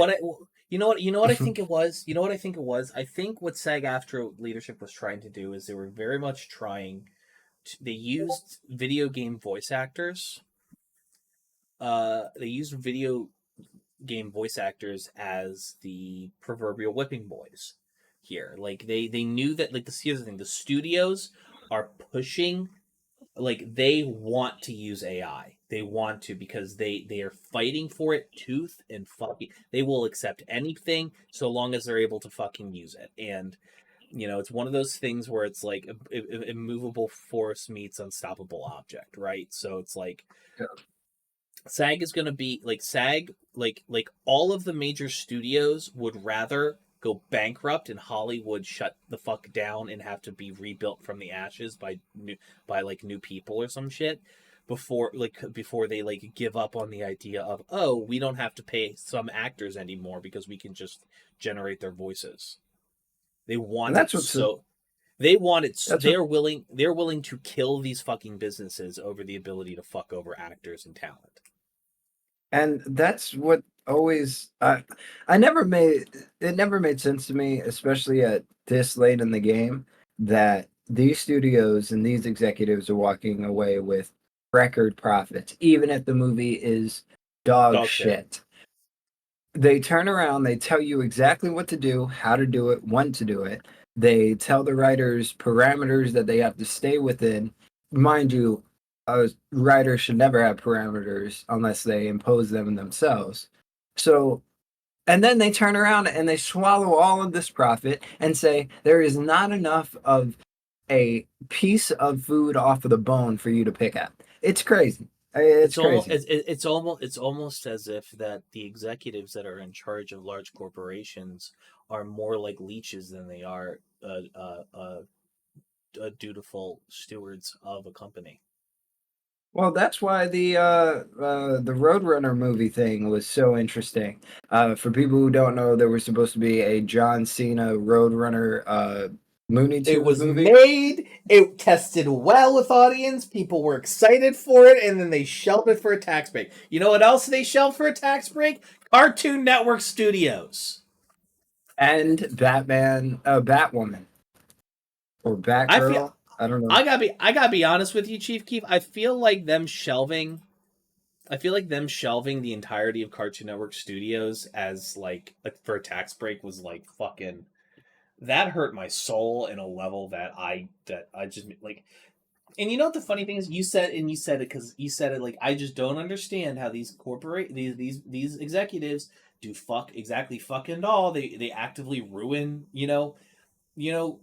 you know what I think it was. I think what SAG-AFTRA leadership was trying to do is they were very much trying. They used video game voice actors. They used video game voice actors as the proverbial whipping boys here. Like they knew that, like, here's the thing: the studios are pushing, like, they want to use AI. They want to, because they are fighting for it tooth and fucking. They will accept anything so long as they're able to fucking use it. And it's one of those things where it's like a immovable force meets unstoppable object, right? So it's like. Yeah. SAG is going to be like all of the major studios would rather go bankrupt and Hollywood shut the fuck down and have to be rebuilt from the ashes by new people or some shit before they like give up on the idea of, oh, we don't have to pay some actors anymore because we can just generate their voices. They want it so. They want it. They're willing to kill these fucking businesses over the ability to fuck over actors and talent. And that's what always I never made it never made sense to me, especially at this late in the game, that these studios and these executives are walking away with record profits, even if the movie is dog Dog shit. shit. They turn around, they tell you exactly what to do, how to do it, when to do it. They tell the writers parameters that they have to stay within. Mind you, a writer should never have parameters unless they impose them themselves. So, and then they turn around and they swallow all of this profit and say there is not enough of a piece of food off of the bone for you to pick at. It's crazy. It's almost crazy. it's almost as if that the executives that are in charge of large corporations are more like leeches than they are dutiful stewards of a company. Well, that's why the Roadrunner movie thing was so interesting. For people who don't know, there was supposed to be a John Cena Roadrunner Looney Tunes It was movie. made, it tested well with audience, people were excited for it, and then they shelved it for a tax break. You know what else they shelved for a tax break? Cartoon Network Studios. And Batman, Batwoman. Or Batgirl. I don't know. I gotta be honest with you, Chief Keef. I feel like them shelving the entirety of Cartoon Network Studios as like for a tax break was like fucking, that hurt my soul in a level that I just like. And you know what the funny thing is, you said it because you said it like, I just don't understand how these these executives do exactly fucking all. They actively ruin,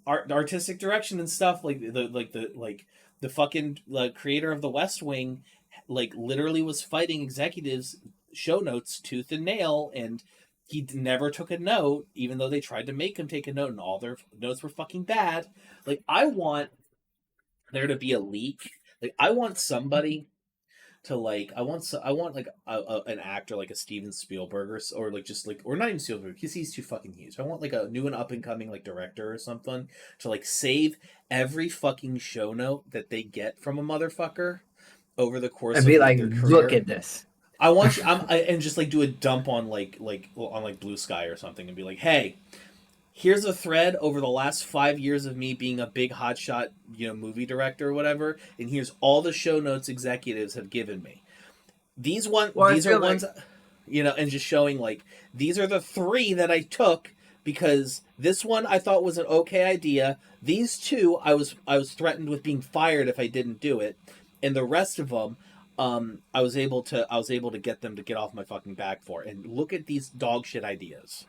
artistic direction and stuff, like the fucking creator of the West Wing, like literally was fighting executives show notes tooth and nail, and he never took a note, even though they tried to make him take a note, and all their notes were fucking bad. Like, I want there to be a leak. Like, I want somebody to like, I want like an actor like a Steven Spielberg or like just like, or not even Spielberg because he's too fucking huge. I want like a new and up and coming like director or something to like save every fucking show note that they get from a motherfucker over the course And of be like, like, their career. look at this. I want you, and just like do a dump on like Blue Sky or something and be like, hey, here's a thread over the last 5 years of me being a big hotshot, movie director or whatever, and here's all the show notes executives have given me. These are ones, and just showing like, these are the 3 that I took because this one I thought was an okay idea. These 2 I was threatened with being fired if I didn't do it, and the rest of them, I was able to get them to get off my fucking back for. And look at these dog shit ideas.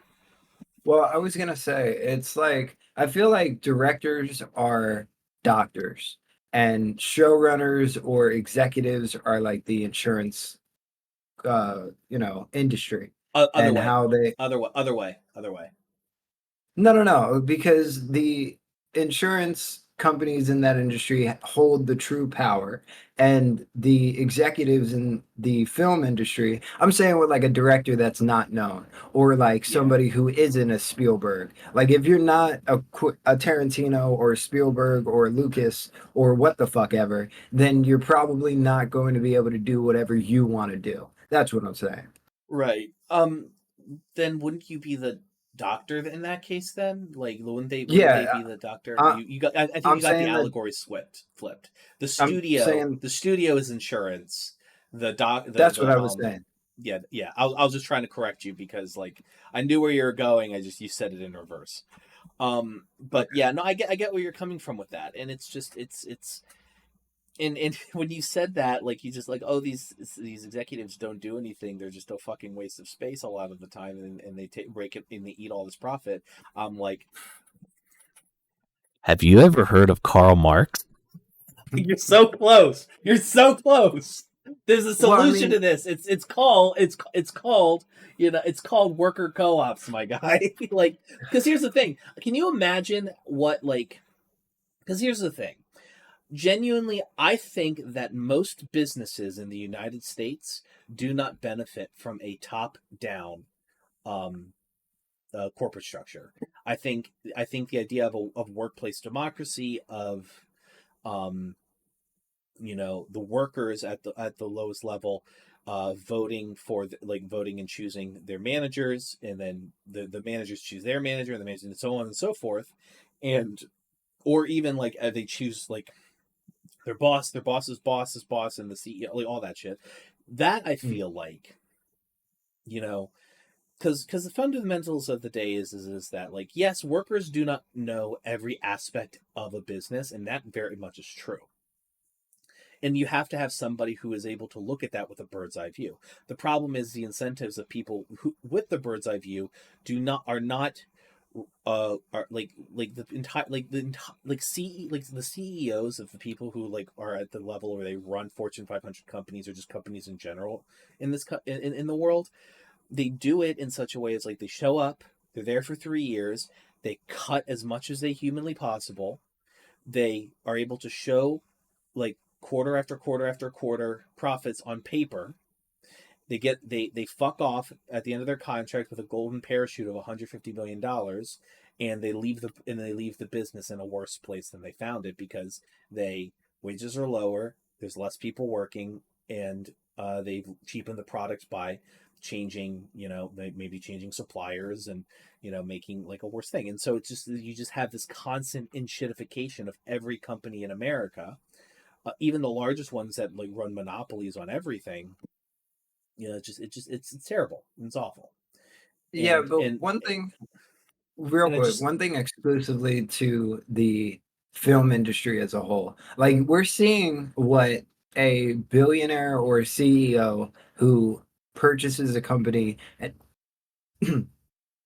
Well, I was gonna say, it's like, I feel like directors are doctors and showrunners or executives are like the insurance industry. Other And way. how they Other way. No, because the insurance companies in that industry hold the true power, and the executives in the film industry, I'm saying with like a director that's not known, or like somebody who isn't a Spielberg. Like if you're not a Tarantino or a Spielberg or a Lucas or what the fuck ever, then you're probably not going to be able to do whatever you want to do. That's what I'm saying. Right. Then wouldn't you be the doctor in that case then? Like, wouldn't they be the doctor? You got, I think you got the allegory flipped. The studio is insurance. That's what I was saying. Yeah. I was just trying to correct you because like I knew where you were going. You said it in reverse. But yeah, no, I get where you're coming from with that, and it's just it's. And when you said that, like, you just like, oh, these executives don't do anything. They're just a fucking waste of space a lot of the time, and they break it and they eat all this profit. I'm like, have you ever heard of Karl Marx? You're so close. You're so close. There's a solution to this. It's called worker co-ops, my guy. Like, because here's the thing. Can you imagine what like? Because here's the thing. Genuinely, I think that most businesses in the United States do not benefit from a top-down corporate structure. I think the idea of workplace democracy, of the workers at the lowest level, voting for voting and choosing their managers, and then the managers choose their manager, and the manager, and so on and so forth, and or even like they choose like their boss's boss's boss, and the CEO, like all that shit. That I feel like, you know, because the fundamentals of the day is that, like, yes, workers do not know every aspect of a business, and that very much is true. And you have to have somebody who is able to look at that with a bird's eye view. The problem is the incentives of people who, with the bird's eye view, are not are like the entire like the CEOs of the people who like are at the level where they run Fortune 500 companies, or just companies in general in this in the world. They do it in such a way as like they show up, they're there for 3 years, they cut as much as they humanly possible, they are able to show like quarter after quarter after quarter profits on paper. They fuck off at the end of their contract with a golden parachute of $150 million, and they leave the business in a worse place than they found it, because wages are lower, there's less people working, and they've cheapened the product by changing, maybe changing suppliers, and making like a worse thing. And so it's just, you just have this constant shitification of every company in America, even the largest ones that like run monopolies on everything. It's terrible. It's awful. Yeah, And but and one thing, real and it quick, just one thing exclusively to the film industry as a whole. Like, we're seeing what a billionaire or CEO who purchases a company and,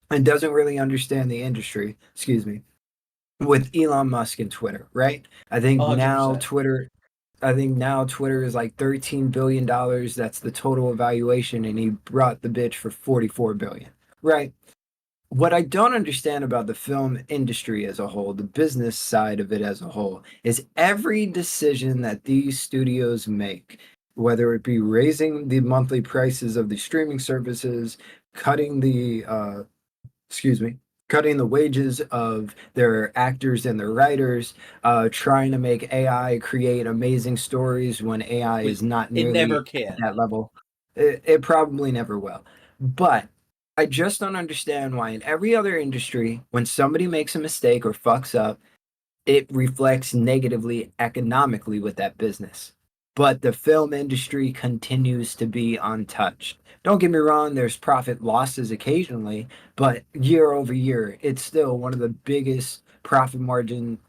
and doesn't really understand the industry, excuse me, with Elon Musk and Twitter, right? I think now 100%. Twitter is like $13 billion. That's the total evaluation, and he brought the bitch for 44 billion, right? What I don't understand about the film industry as a whole, the business side of it as a whole, is every decision that these studios make, whether it be raising the monthly prices of the streaming services, cutting the cutting the wages of their actors and their writers, trying to make AI create amazing stories when AI is not it never nearly at can. that level. It probably never will. But I just don't understand why in every other industry, when somebody makes a mistake or fucks up, it reflects negatively economically with that business. But the film industry continues to be untouched. Don't get me wrong, there's profit losses occasionally, but year over year, it's still one of the biggest profit margin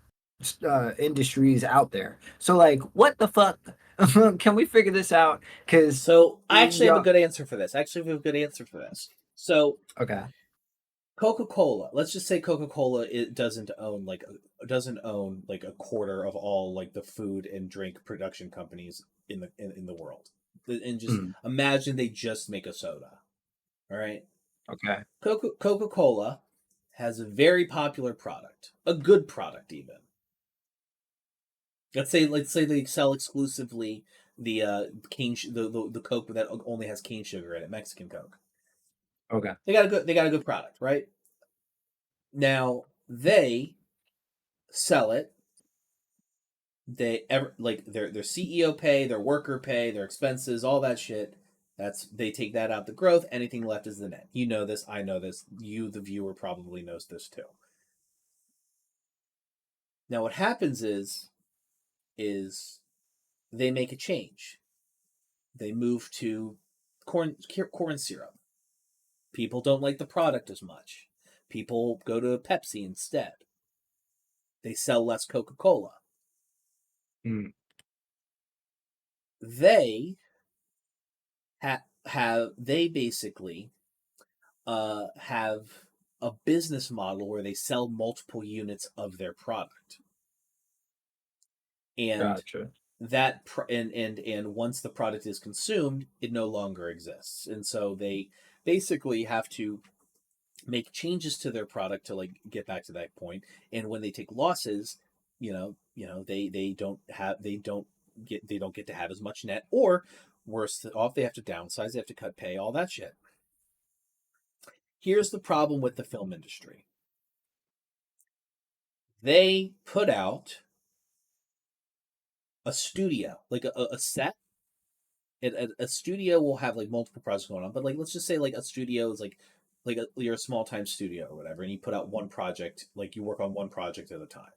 industries out there. So, like, what the fuck? Can we figure this out? Because So I actually have a yeah, good answer for this. So okay, Coca-Cola. Let's just say Coca-Cola doesn't own like a quarter of all like the food and drink production companies in the world. And just Mm, imagine they just make a soda. All right. okay, Coca-Cola has a very popular product, a good product even. Let's say they sell exclusively the the Coke that only has cane sugar in it, Mexican Coke. okay, They got a good product, right? Now they sell it. Like their CEO pay, their worker pay, their expenses, all that shit. They take that out the growth. Anything left is the net. You know this. I know this. You, the viewer, probably knows this too. Now what happens is they make a change. They move to corn syrup. People don't like the product as much. People go to Pepsi instead. They sell less Coca-Cola. mm, They they basically have a business model where they sell multiple units of their product, and gotcha. and once the product is consumed, it no longer exists, and so they basically have to make changes to their product to like get back to that point. And when they take losses, they don't get to have as much net, or worse off, they have to downsize, they have to cut pay, all that shit. Here's the problem with the film industry. They put out a studio, like a set, a studio will have like multiple projects going on, but like let's just say like a studio is you're a small time studio or whatever, and you put out one project, like you work on one project at a time.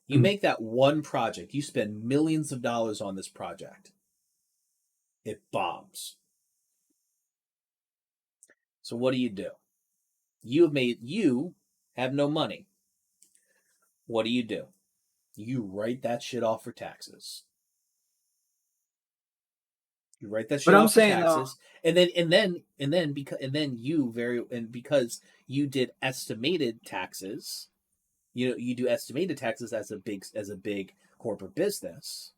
You make that one project, you spend millions of dollars on this project. It bombs. So what do? You have no money. What do? You write that shit off for taxes. You write that shit off for taxes, and then because you did estimated taxes, you do estimated taxes as a big corporate business,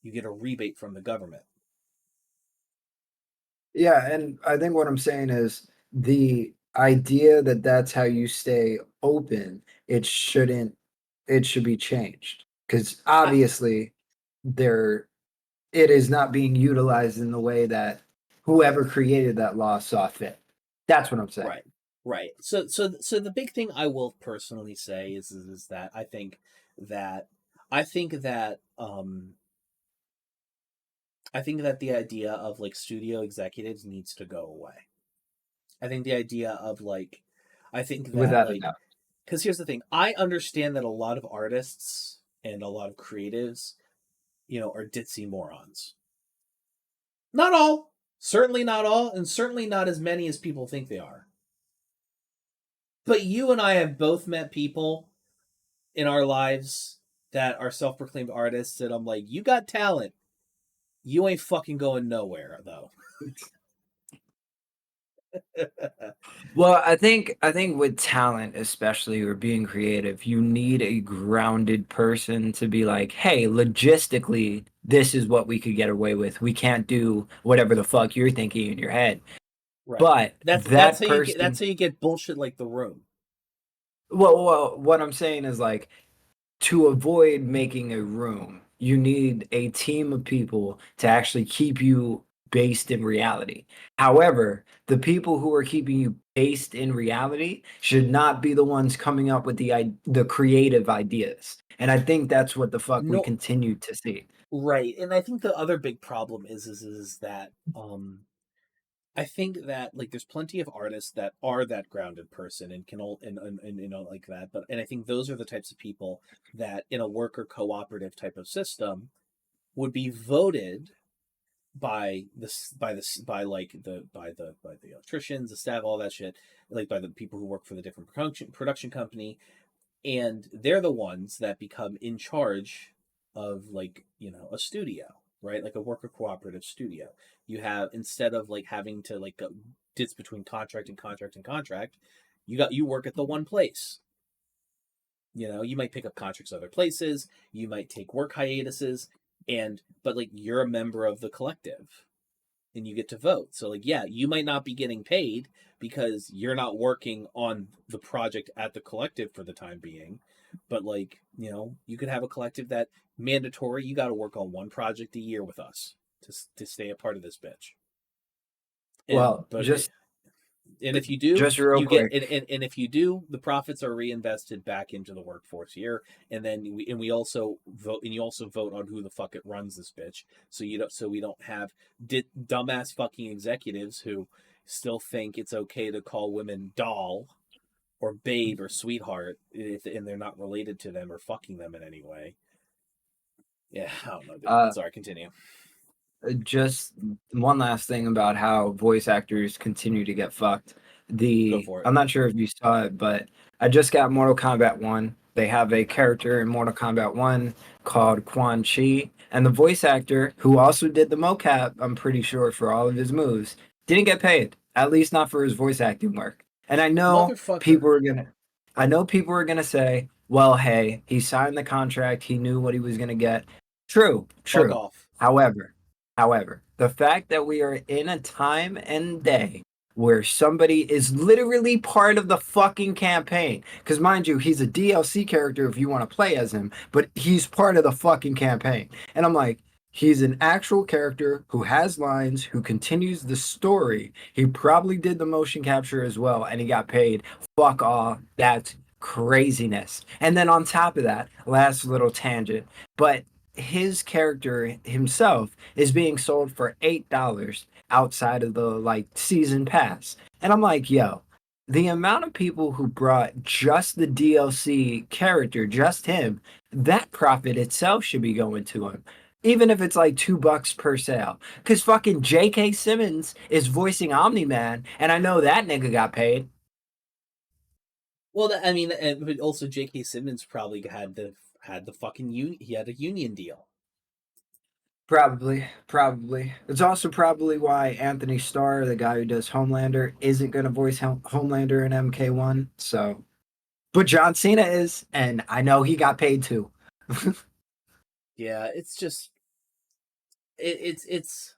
you get a rebate from the government. Yeah, and I think what I'm saying is the idea that that's how you stay open, it should be changed because obviously it is not being utilized in the way that whoever created that law saw fit. That's what I'm saying. Right. So the big thing I will personally say is that I think that the idea of like studio executives needs to go away. I think the idea of like, I think that Without a like, doubt. because here's the thing, I understand that a lot of artists and a lot of creatives, are ditzy morons. Not all, certainly not all, and certainly not as many as people think they are. But you and I have both met people in our lives that are self-proclaimed artists, and I'm like, you got talent. You ain't fucking going nowhere, though. Well, I think with talent, especially or being creative, you need a grounded person to be like, hey, logistically, this is what we could get away with. We can't do whatever the fuck you're thinking in your head. Right. But that's how you get bullshit like The Room. Well, what I'm saying is like, to avoid making a room, you need a team of people to actually keep you based in reality. However, the people who are keeping you based in reality should not be the ones coming up with the creative ideas. And I think that's what the fuck we continue to see. Right. And I think the other big problem is that I think that like there's plenty of artists that are that grounded person and can all and like that, but I think those are the types of people that in a worker cooperative type of system would be voted by the electricians, the staff, all that shit, like by the people who work for the different production company, and they're the ones that become in charge of like a studio, right? Like a worker cooperative studio. You have, instead of like having to like ditch between contract and contract, you work at the one place. You might pick up contracts other places, you might take work hiatuses, but like you're a member of the collective and you get to vote. So like, yeah, you might not be getting paid because you're not working on the project at the collective for the time being, but like, you could have a collective that mandatory, you got to work on one project a year with us to stay a part of this bitch. And if you do, just real quick. and if you do, the profits are reinvested back into the workforce here, and then we also vote, and you also vote on who the fuck it runs this bitch. So we don't have dumbass fucking executives who still think it's okay to call women doll or babe or sweetheart and they're not related to them or fucking them in any way. Yeah, I don't know, dude. Sorry, continue. Just one last thing about how voice actors continue to get fucked. I'm not sure if you saw it, but I just got Mortal Kombat 1. They have a character in Mortal Kombat 1 called Quan Chi, and the voice actor, who also did the mocap, I'm pretty sure, for all of his moves, didn't get paid, at least not for his voice acting work. And I know people are gonna say, well, hey, he signed the contract, he knew what he was gonna get. True. Fuck off. However, the fact that we are in a time and day where somebody is literally part of the fucking campaign, because mind you, he's a DLC character if you want to play as him, but he's part of the fucking campaign. And I'm like, he's an actual character who has lines, who continues the story. He probably did the motion capture as well, and he got paid. Fuck off. That's craziness. And then on top of that, last little tangent, but his character himself is being sold for $8 outside of the like season pass. And I'm like, yo, the amount of people who brought just the DLC character, just him, that profit itself should be going to him. Even if it's like $2 per sale. Cause fucking J.K. Simmons is voicing Omni-Man, and I know that nigga got paid. Well, I mean, but also J.K. Simmons probably had the fucking he had a union deal. Probably, probably. It's also probably why Anthony Starr, the guy who does Homelander, isn't going to voice Homelander in MK1. So, but John Cena is, and I know he got paid too. Yeah, it's just it's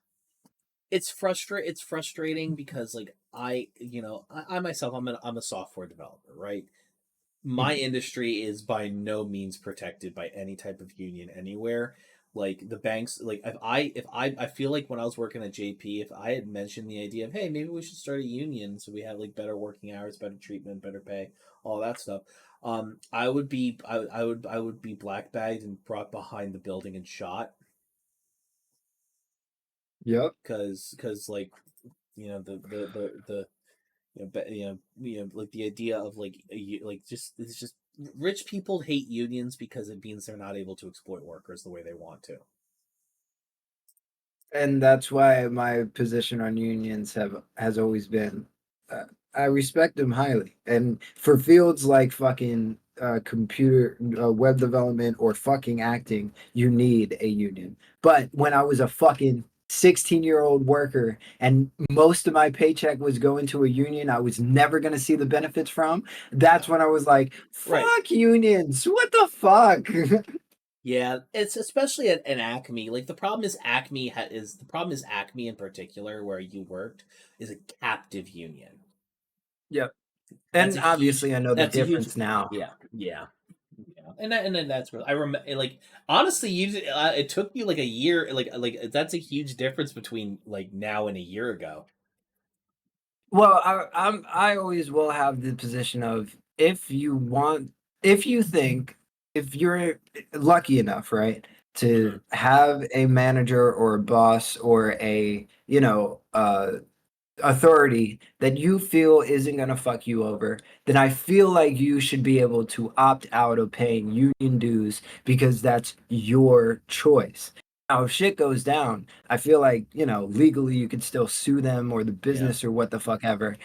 frustrating because like I myself I'm a software developer, right? My industry is by no means protected by any type of union anywhere. Like the banks, like if I feel like when I was working at JP, if I had mentioned the idea of, hey, maybe we should start a union so we have like better working hours, better treatment, better pay, all that stuff, I would be black bagged and brought behind the building and shot. Yep. Because like the like the idea of like it's just rich people hate unions because it means they're not able to exploit workers the way they want to. And that's why my position on unions has always been, I respect them highly. And for fields like fucking computer web development or fucking acting, you need a union. But when I was a fucking 16-year-old worker and most of my paycheck was going to a union I was never going to see the benefits from, that's when I was like, fuck unions, what the fuck. Yeah, it's especially at an Acme. Like the problem is Acme in particular, where you worked, is a captive union. Yep. And obviously I know the difference now. Yeah. And then that's what I remember. Like honestly, it took you like a year. Like that's a huge difference between like now and a year ago. Well, I always will have the position of if you think if you're lucky enough, right, to have a manager or a boss or a authority that you feel isn't going to fuck you over, then I feel like you should be able to opt out of paying union dues because that's your choice. Now, if shit goes down, I feel like, legally you could still sue them or the business or what the fuck ever.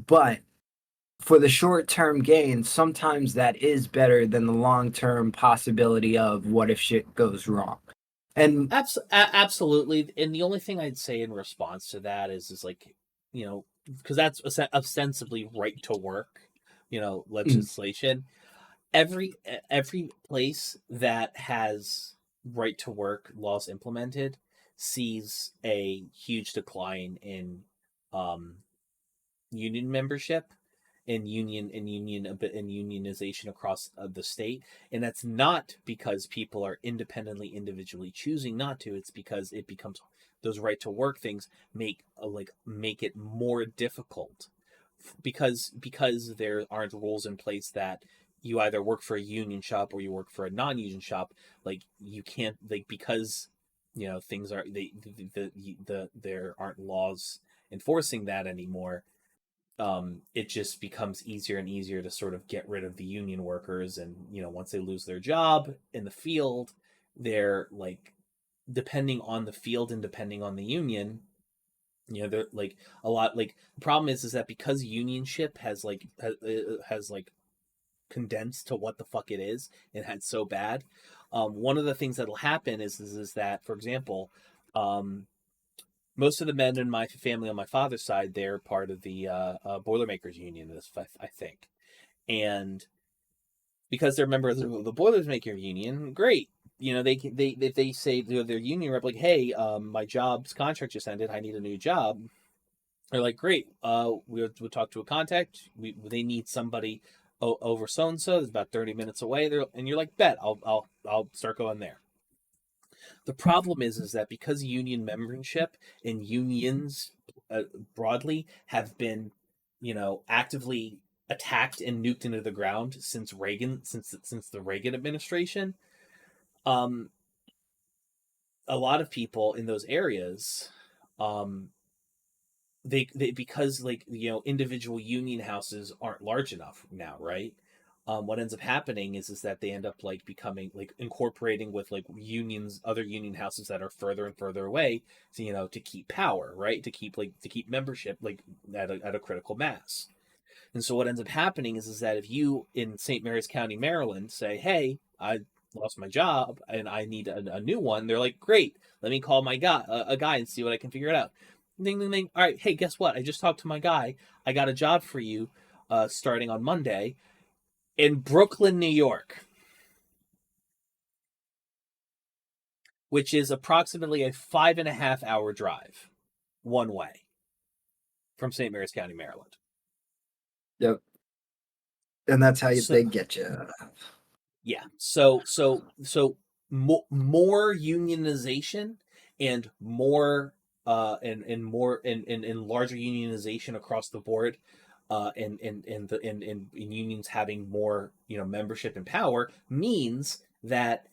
But for the short term gain, sometimes that is better than the long term possibility of what if shit goes wrong. And absolutely. And the only thing I'd say in response to that is like, because that's ostensibly right to work, legislation. Every place that has right to work laws implemented sees a huge decline in union membership and unionization across the state. And that's not because people are individually choosing not to. It's because it becomes those right to work things make it more difficult because there aren't rules in place that you either work for a union shop or you work for a non-union shop. Like you can't, like, because things are there aren't laws enforcing that anymore. It just becomes easier and easier to sort of get rid of the union workers, and once they lose their job in the field, they're like, depending on the field and depending on the union, they're like a lot. Like the problem is that because unionship has condensed to what the fuck it is and had so bad, one of the things that'll happen is that, for example, most of the men in my family on my father's side, they're part of the Boilermakers Union, I think. And because they're members of the Boilermakers Union, great. They say to their union rep, like, hey, my job's contract just ended. I need a new job. They're like, great. We'll talk to a contact. They need somebody over so and so. It's about 30 minutes away. And you're like, bet I'll start going there. The problem is that because union membership and unions broadly have been, actively attacked and nuked into the ground since the Reagan administration, a lot of people in those areas, they because like individual union houses aren't large enough now, right? What ends up happening is that they end up like becoming like incorporating with like other union houses that are further and further away, so, to keep power, right? To keep membership like at a critical mass. And so what ends up happening is that if you in St. Mary's County, Maryland, say, "Hey, I lost my job and I need a new one," they're like, "Great, let me call my guy, a guy, and see what I can figure it out." Ding, ding, ding. All right, hey, guess what? I just talked to my guy. I got a job for you, starting on Monday, in Brooklyn, New York, which is approximately a 5.5-hour drive one way from St. Mary's County, Maryland. Yep. And that's how So- they get you. Yeah. So more unionization and more and larger unionization across the board, and unions having more membership and power means that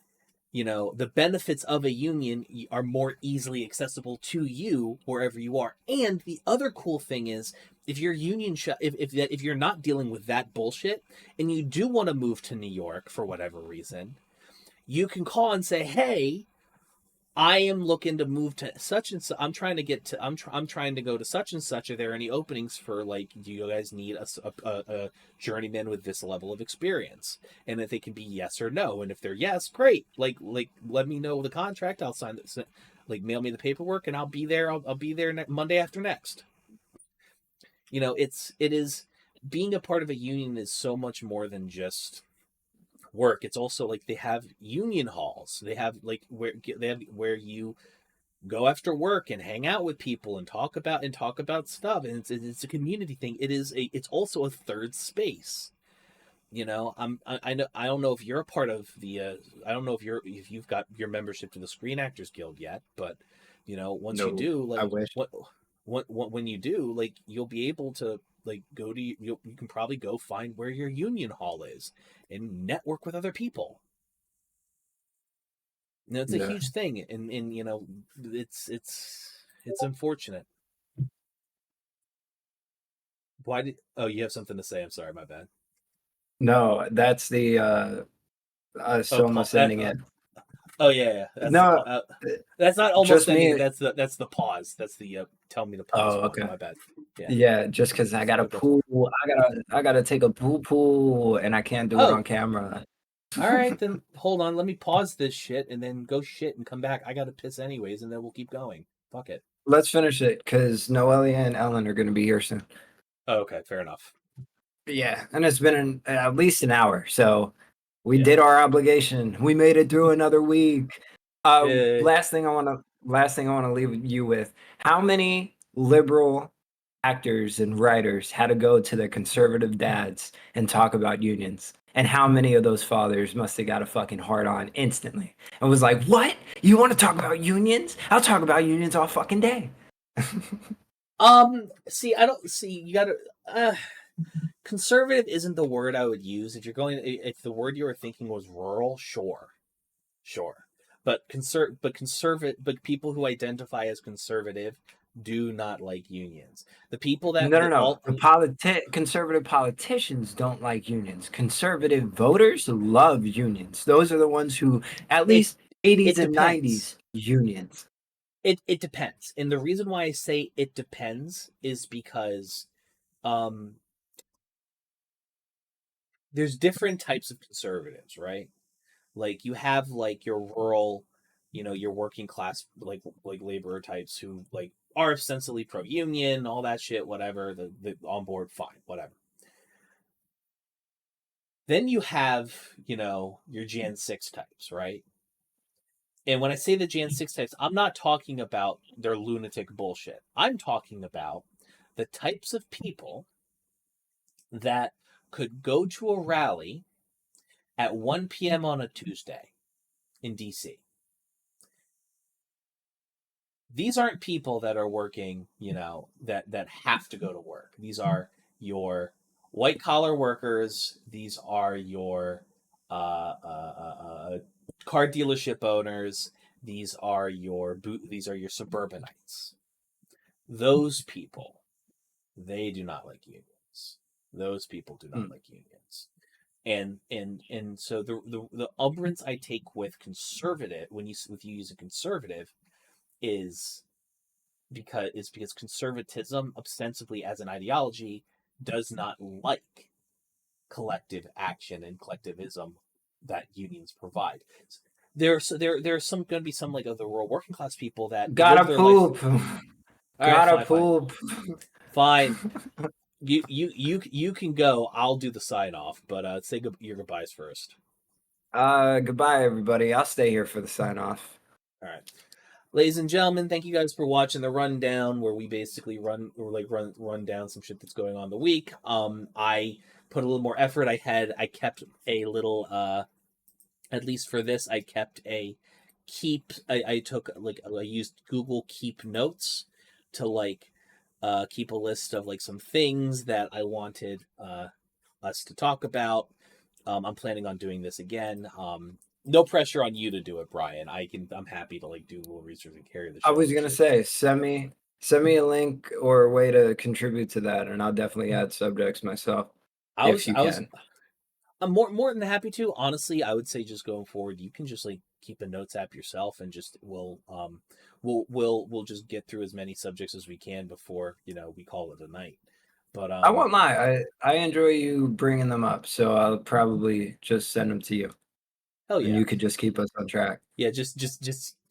the benefits of a union are more easily accessible to you wherever you are. And the other cool thing is, if your union if you're not dealing with that bullshit and you do want to move to New York for whatever reason, you can call and say, "Hey, I am looking to move to such and such. I'm trying to go to such and such. Are there any openings for, like, do you guys need a journeyman with this level of experience?" And if they can be yes or no, and if they're yes, great. Like let me know the contract. I'll sign this. Like, mail me the paperwork, and I'll be there. I'll be there Monday after next. It is being a part of a union is so much more than just work. It's also like they have union halls. They have like where you go after work and hang out with people and talk about stuff. And it's a community thing. It's also a third space. I don't know if you're a part of the I don't know if you've got your membership to the Screen Actors Guild yet, but once you do, like, I wish. when you do, like, you'll be able to like go to you can probably go find where your union hall is and network with other people. It's a huge thing, and it's unfortunate. Why did you have something to say? I'm sorry, my bad. No, that's the almost ending it. Oh yeah. That's No, that's not almost just ending. me. That's the pause. That's the tell me to pause. Oh, okay. My bad. Yeah. Yeah, just because I got to poo. I gotta take a poo, and I can't do it on camera. All right, then hold on. Let me pause this shit and then go shit and come back. I gotta piss anyways, and then we'll keep going. Fuck it. Let's finish it because Noelia and Ellen are going to be here soon. Oh, okay, fair enough. Yeah, and it's been at least an hour, so we did our obligation. We made it through another week. Yay. Last thing I want to leave you with: how many liberal actors and writers had to go to their conservative dads and talk about unions? And how many of those fathers must have got a fucking hard on instantly and was like, "What? You want to talk about unions? I'll talk about unions all fucking day." See, I don't see. You gotta. Conservative isn't the word I would use. If the word you were thinking was rural, sure. But but people who identify as conservative do not like unions. The people that No. Conservative politicians don't like unions. Conservative voters love unions. Those are the ones who, at least 80s and 90s, unions. It depends. And the reason why I say it depends is because there's different types of conservatives, right? Like, you have like your rural, your working class, like laborer types who like are ostensibly pro union, all that shit, whatever, the on board, fine, whatever. Then you have, your Jan 6 types, right? And when I say the Jan 6 types, I'm not talking about their lunatic bullshit. I'm talking about the types of people that could go to a rally at 1 p.m. on a Tuesday in DC. These aren't people that are working, that have to go to work. These are your white collar workers. These are your car dealership owners. These are your suburbanites. Those people, they do not like unions. Those people do not like unions. And so the umbrance I take with conservative when you use a conservative is because conservatism ostensibly as an ideology does not like collective action and collectivism that unions provide. There's some going to be some like of the rural working class people that gotta poop. Gotta poop. Fine. You can go. I'll do the sign off, but say your goodbyes first. Goodbye, everybody. I'll stay here for the sign off. All right, ladies and gentlemen, thank you guys for watching the rundown, where we basically run down some shit that's going on the week. I put a little more effort. I kept a little at least for this, I kept a keep. I took I used Google Keep Notes to keep a list of some things that I wanted us to talk about. I'm planning on doing this again. No pressure on you to do it, Brian. I'm happy to do a little research and carry the show. I was gonna say, send me a link or a way to contribute to that, and I'll definitely add subjects myself. I'm more than happy to. Honestly, I would say just going forward, you can just keep a notes app yourself, and just we'll just get through as many subjects as we can before we call it a night. But I won't lie, I enjoy you bringing them up, so I'll probably just send them to you. Hell yeah! And you could just keep us on track. Yeah, just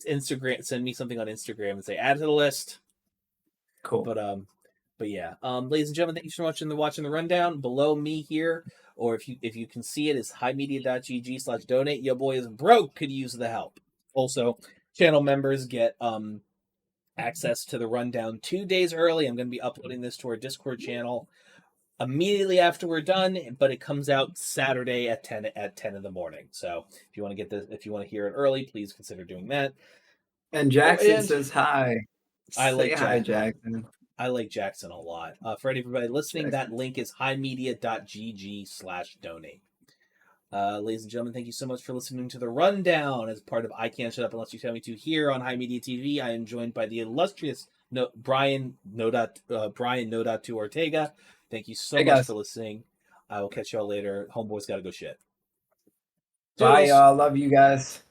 Instagram. Send me something on Instagram and say add to the list. Cool. But yeah, ladies and gentlemen, thank you so much for watching the rundown. Below me here, or if you can see it, is HIMediaTV/donate. Yo boy is broke, could use the help. Also, channel members get access to the rundown 2 days early. I'm going to be uploading this to our Discord channel immediately after we're done, but it comes out Saturday at 10 in the morning. So if you want to hear it early, please consider doing that. And Jackson says hi. Hi, Jackson. I like Jackson a lot. For everybody listening, That link is himedia.gg/donate. Ladies and gentlemen, thank you so much for listening to the rundown as part of I Can't Shut Up Unless You Tell Me to here on HIMediaTV. I am joined by the illustrious Brian Ortega. Thank you so much for listening. I will catch y'all later. Homeboy's got to go shit. Bye, y'all. Love you guys.